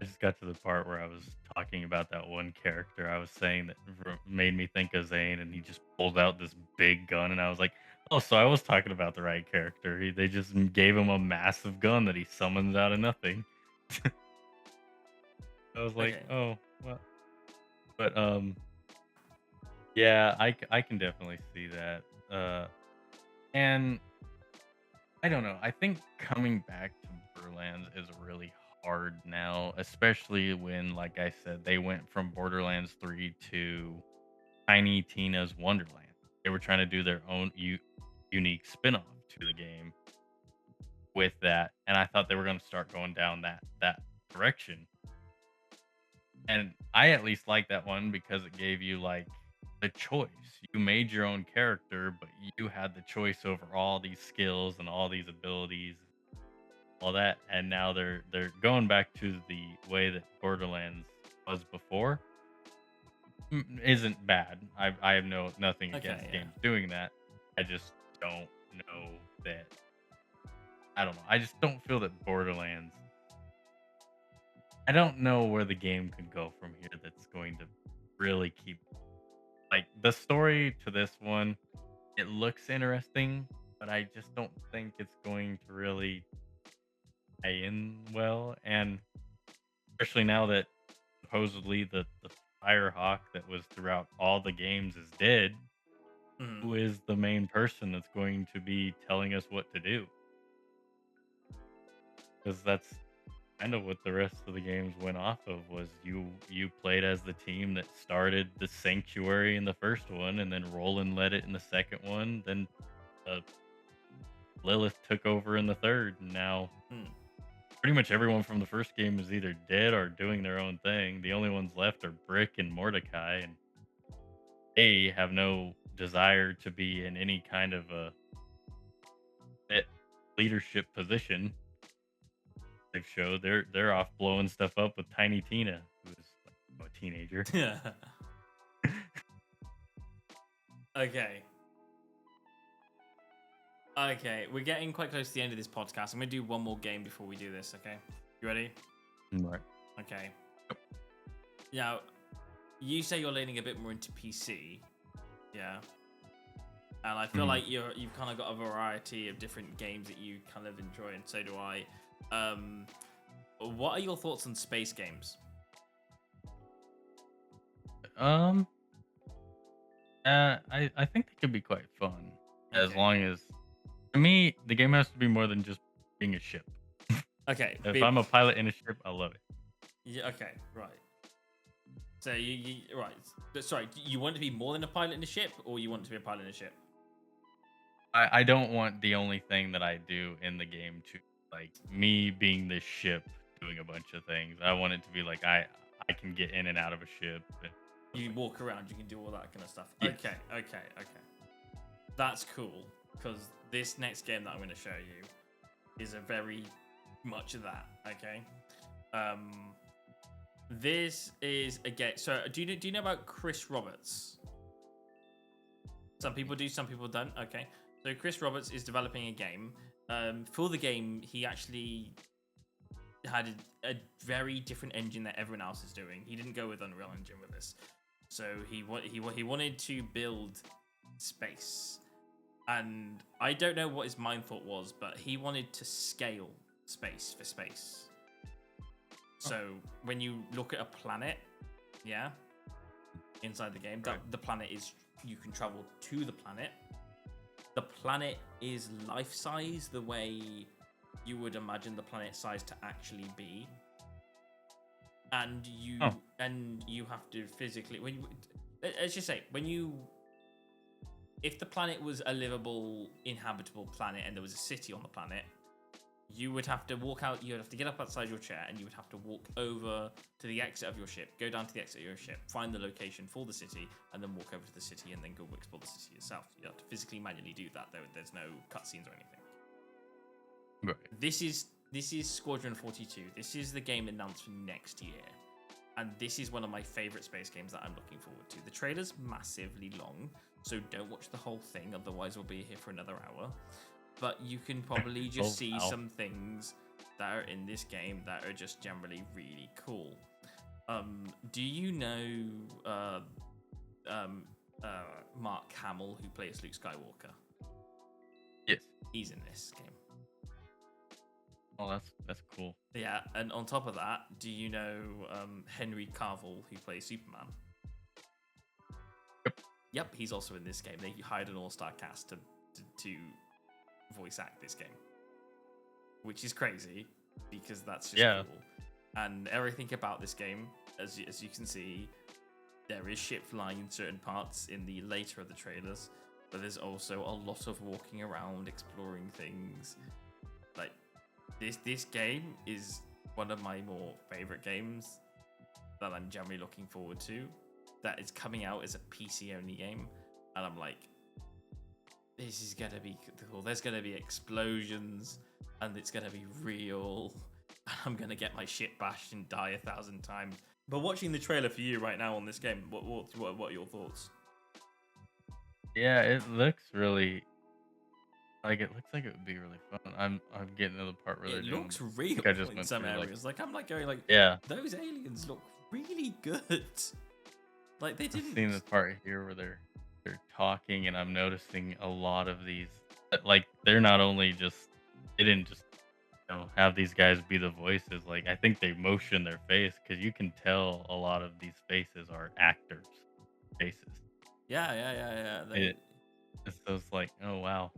I just got to the part where I was talking about that one character. I was saying that made me think of Zane, and he just pulled out this big gun, and I was like, "Oh, so I was talking about the right character." They just gave him a massive gun that he summons out of nothing. I was like, Okay. "Oh, well," but yeah, I can definitely see that. And I don't know. I think coming back to Borderlands is really hard now, especially when, like I said, they went from Borderlands 3 to Tiny Tina's Wonderland. They were trying to do their own unique spin off to the game with that. And I thought they were going to start going down that direction. And I at least like that one because it gave you like the choice. You made your own character, but you had the choice over all these skills and all these abilities, all that. And now they're going back to the way that Borderlands was before. Isn't bad. I have nothing against Okay. Yeah. games doing that. I just don't know that. I don't know. I just don't feel that Borderlands. I don't know where the game could go from here that's going to really keep like the story to this one. It looks interesting, but I just don't think it's going to really tie in well. And especially now that supposedly the Firehawk that was throughout all the games is dead, Mhm. who is the main person that's going to be telling us what to do? Because that's kind of what the rest of the games went off of was you played as the team that started the sanctuary in the first one, and then Roland led it in the second one. Then uh, Lilith took over in the third, and now Mm. pretty much everyone from the first game is either dead or doing their own thing. The only ones left are Brick and Mordecai, and they have no desire to be in any kind of a fit leadership position. They've showed they're off blowing stuff up with Tiny Tina, who's like, a teenager. Yeah. Okay. Okay, we're getting quite close to the end of this podcast. I'm gonna do one more game before we do this. Okay, you ready? Right. Okay. Now, you say you're leaning a bit more into PC, yeah. And I feel like you've kind of got a variety of different games that you kind of enjoy, and so do I. What are your thoughts on space games? I think they could be quite fun as Okay. long as, to me, the game has to be more than just being a ship. Okay. If I'm a pilot in a ship, I love it. Yeah. Okay. Right. So you right. Sorry. You want to be more than a pilot in a ship, or you want to be a pilot in a ship? I don't want the only thing that I do in the game to like me being the ship doing a bunch of things. I want it to be like I can get in and out of a ship. And You walk around. You can do all that kind of stuff. Yes. Okay. That's cool, because this next game that I'm going to show you is a very much of that. Okay. This is a game. So do you know about Chris Roberts? Some people do, some people don't. Okay. So Chris Roberts is developing a game. For the game, he actually had a very different engine that everyone else is doing. He didn't go with Unreal Engine with this. So he wanted to build space. And I don't know what his mind thought was, but he wanted to scale space for space. So when you look at a planet, yeah, inside the game, Right. the planet is, you can travel to the planet. The planet is life size, the way you would imagine the planet size to actually be. And you have to physically, let's just say, if the planet was a livable, inhabitable planet and there was a city on the planet, you would have to walk out, you'd have to get up outside your chair, and you would have to walk over to the exit of your ship, go down to the exit of your ship, find the location for the city, and then walk over to the city and then go explore the city yourself. You have to physically manually do that, though. There's no cutscenes or anything. Right. This is Squadron 42. This is the game announced for next year. And this is one of my favorite space games that I'm looking forward to. The trailer's massively long, so don't watch the whole thing, otherwise we'll be here for another hour. But you can probably just see some things that are in this game that are just generally really cool. Do you know Mark Hamill, who plays Luke Skywalker? Yes. He's in this game. Oh, that's cool. Yeah, and on top of that, do you know Henry Cavill, who plays Superman? Yep, he's also in this game. They hired an all-star cast to voice act this game, which is crazy because that's just cool. And everything about this game, as you can see, there is ship flying in certain parts in the later of the trailers, but there's also a lot of walking around, exploring things. Like this game is one of my more favorite games that I'm generally looking forward to. That is coming out as a PC only game, and I'm like, this is gonna be cool. There's gonna be explosions, and it's gonna be real. I'm gonna get my shit bashed and die 1,000 times. But watching the trailer for you right now on this game, what are your thoughts? Yeah, it looks really like it would be really fun. I'm getting to the part where It looks doing, real I just in went some through, areas. Like I'm like going like, yeah. those aliens look really good. Like they didn't. I've seen the part here where they're talking, and I'm noticing a lot of these. Like they're not only just they didn't just have these guys be the voices. Like I think they motion their face because you can tell a lot of these faces are actors' faces. Yeah. It's like, oh wow.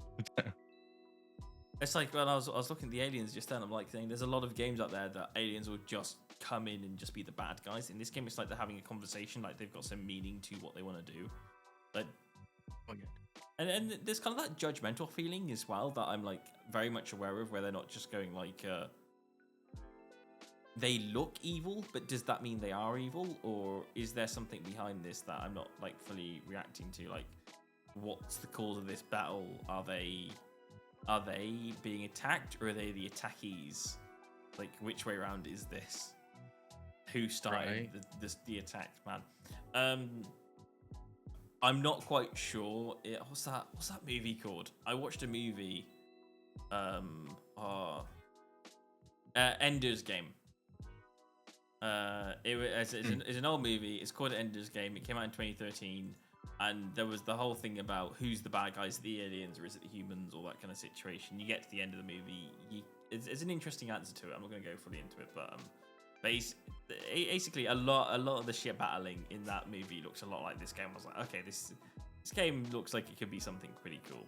It's like when I was looking at the aliens just then, I'm like saying there's a lot of games out there that aliens will just come in and just be the bad guys. In this game, it's like they're having a conversation, like they've got some meaning to what they want to do. Like, and there's kind of that judgmental feeling as well that I'm like very much aware of, where they're not just going like, they look evil, but does that mean they are evil, or is there something behind this that I'm not like fully reacting to? Like, what's the cause of this battle? Are they being attacked, or are they the attackees? Like, which way around is this? Who started the attack, man? I'm not quite sure. What's that movie called? I watched a movie. Ender's Game. It's an old movie. It's called Ender's Game. It came out in 2013, and there was the whole thing about who's the bad guys, the aliens, or is it the humans, all that kind of situation. You get to the end of the movie. It's an interesting answer to it. I'm not going to go fully into it, but basically a lot of the shit battling in that movie looks a lot like this game. I was like, okay, this game looks like it could be something pretty cool.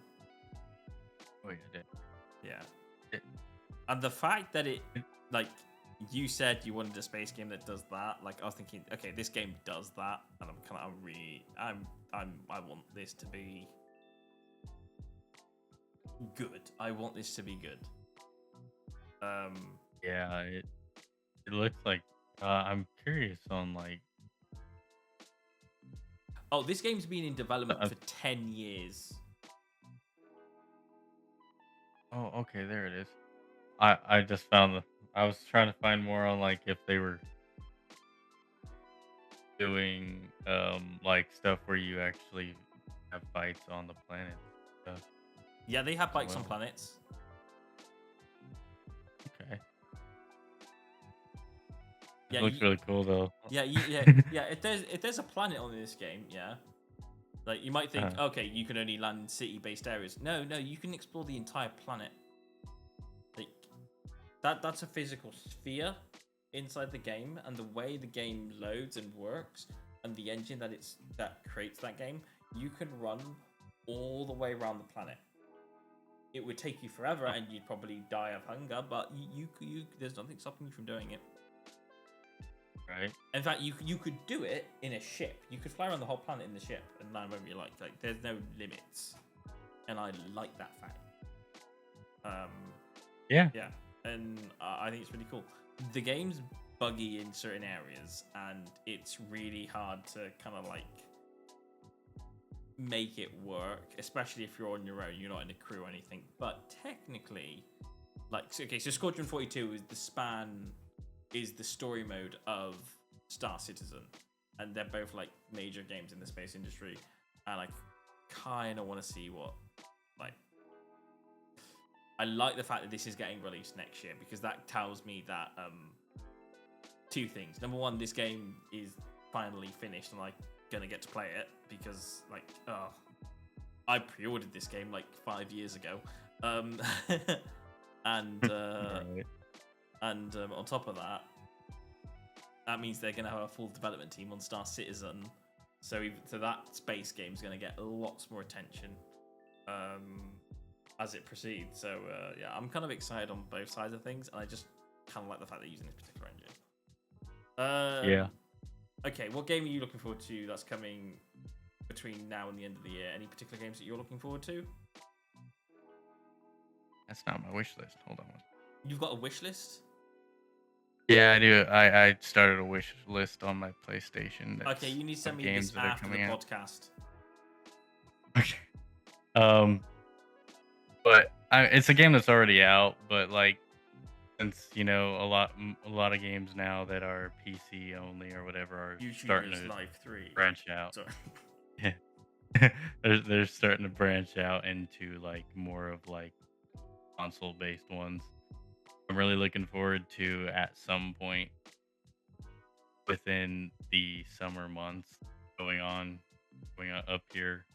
Oh yeah. And the fact that it, like you said, you wanted a space game that does that. Like I was thinking, okay, this game does that, and I want this to be good. I want this to be good. Yeah, it looks like. I'm curious on like. Oh, this game's been in development for 10 years. Oh, okay, there it is. I just found I was trying to find more on like if they were doing like stuff where you actually have fights on the planet. Stuff. Yeah, they have bikes on planets. Okay. Yeah, it looks really cool though. Yeah. If there's a planet on this game, yeah, like you might think, okay, you can only land in city-based areas. No, you can explore the entire planet. Like that's a physical sphere inside the game, and the way the game loads and works, and the engine that creates that game, you can run all the way around the planet. It would take you forever, and you'd probably die of hunger, but you there's nothing stopping you from doing it. Right. In fact, you could do it in a ship. You could fly around the whole planet in the ship and land wherever you like. Like there's no limits, and I like that fact. Yeah. Yeah, and I think it's really cool. The game's buggy in certain areas, and it's really hard to kind of like make it work, especially if you're on your own. You're not in a crew or anything. But technically, like, okay, so Squadron 42 is the story mode of Star Citizen, and they're both like major games in the space industry, and I kind of want to see what, like, I like the fact that this is getting released next year, because that tells me that two things. Number one, this game is finally finished and I'm gonna get to play it, because like I pre-ordered this game like 5 years ago, and Right. and on top of that, that means they're going to have a full development team on Star Citizen. So that space game's going to get lots more attention as it proceeds. So yeah, I'm kind of excited on both sides of things. And I just kind of like the fact they're using this particular engine. Yeah. Okay, what game are you looking forward to that's coming between now and the end of the year? Any particular games that you're looking forward to? That's not my wish list. Hold on. You've got a wish list? Yeah, I do. I started a wish list on my PlayStation. Okay, you need to send me this after the podcast. Okay. But it's a game that's already out. But like, since a lot of games now that are PC only or whatever are starting to Live 3. branch out. Sorry. Yeah, they're starting to branch out into like more of like console-based ones. I'm really looking forward to at some point within the summer months going up here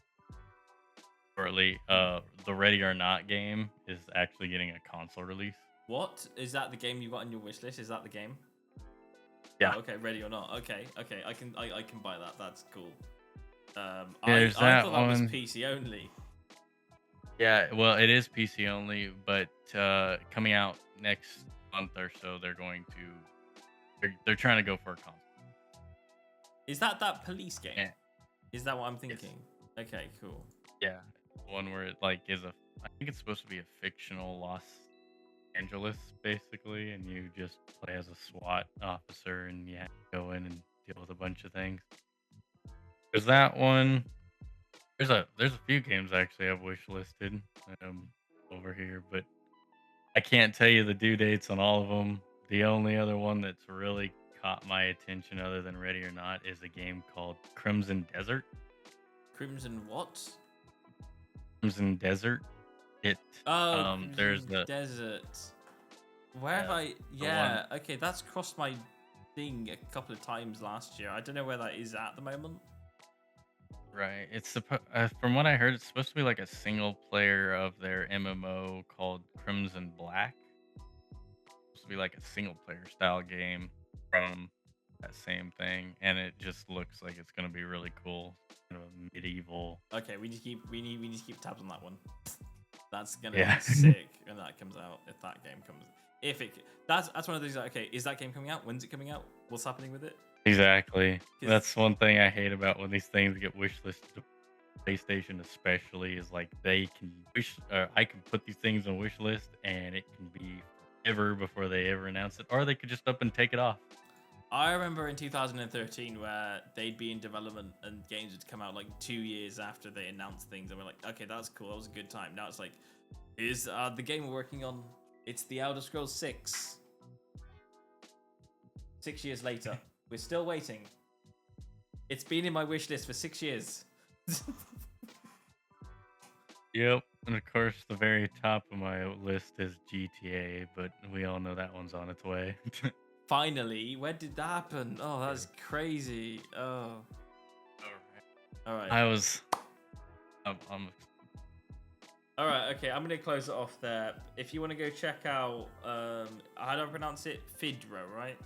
shortly. The Ready or Not game is actually getting a console release. What is that? The game you got on your wish list? Is that the game? Yeah. Oh, okay, Ready or Not. Okay. I can buy that. That's cool. I There's thought that that was one. PC only. Yeah, well, it is PC only, but coming out next month or so, they're trying to go for a console. Is that police game? Yeah. Is that what I'm thinking? Yes. Okay, cool. Yeah, one where it like is I think it's supposed to be a fictional Los Angeles basically, and you just play as a SWAT officer, and you have to go in and deal with a bunch of things. There's that one. There's a few games actually I've wish listed over here, but I can't tell you the due dates on all of them. The only other one that's really caught my attention other than Ready or Not is a game called Crimson Desert. Crimson what? Crimson Desert. It Oh, there's Crimson the Desert. Where have yeah, I? the Yeah, okay, that's crossed my thing a couple of times last year. I don't know where that is at the moment. right. It's from what I heard, it's supposed to be like a single player of their MMO called Crimson Black. It's supposed to be like a single player style game from that same thing, and it just looks like it's gonna be really cool. Kind of a medieval. Okay, we need to keep tabs on that one. That's gonna Yeah. be sick when that comes out. If that game comes, that's one of the things. Okay, is that game coming out? When's it coming out? What's happening with it? Exactly. 'Cause- That's one thing I hate about when these things get wishlisted to PlayStation, especially, is like they can I can put these things on wish list and it can be forever before they ever announce it, or they could just up and take it off. I remember in 2013 where they'd be in development and games would come out like 2 years after they announced things, and we're like, okay, that's cool. That was a good time. Now it's like, here's the game we're working on. It's The Elder Scrolls 6. 6 years later, we're still waiting. It's been in my wish list for 6 years. Yep. And of course, the very top of my list is GTA, but we all know that one's on its way. Finally, when did that happen? Oh, that's crazy. Oh, all right. I'm All right, okay, I'm gonna close it off there. If you want to go check out, how do I pronounce it? Fidro, right?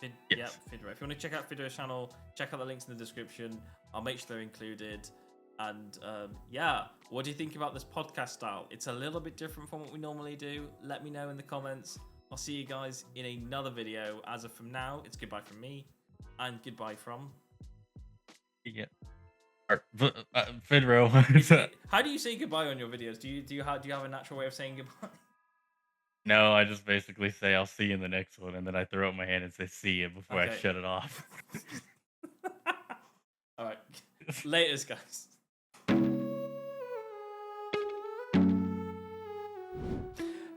Yes. Yeah, Fidro. If you want to check out Fidro's channel, check out the links in the description. I'll make sure they're included. And yeah, what do you think about this podcast style? It's a little bit different from what we normally do. Let me know in the comments. I'll see you guys in another video. As of from now, it's goodbye from me, and goodbye from. yeah. Fidro. How do you say goodbye on your videos? Do you have a natural way of saying goodbye? No, I just basically say I'll see you in the next one, and then I throw up my hand and say see you before I Okay. shut it off. All right, laters, guys.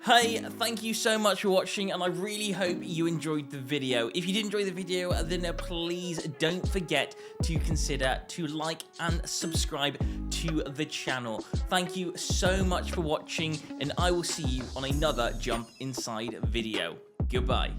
Hey, thank you so much for watching, and I really hope you enjoyed the video. If you did enjoy the video, then please don't forget to consider to like and subscribe to the channel. Thank you so much for watching, and I will see you on another Jump Inside video. Goodbye.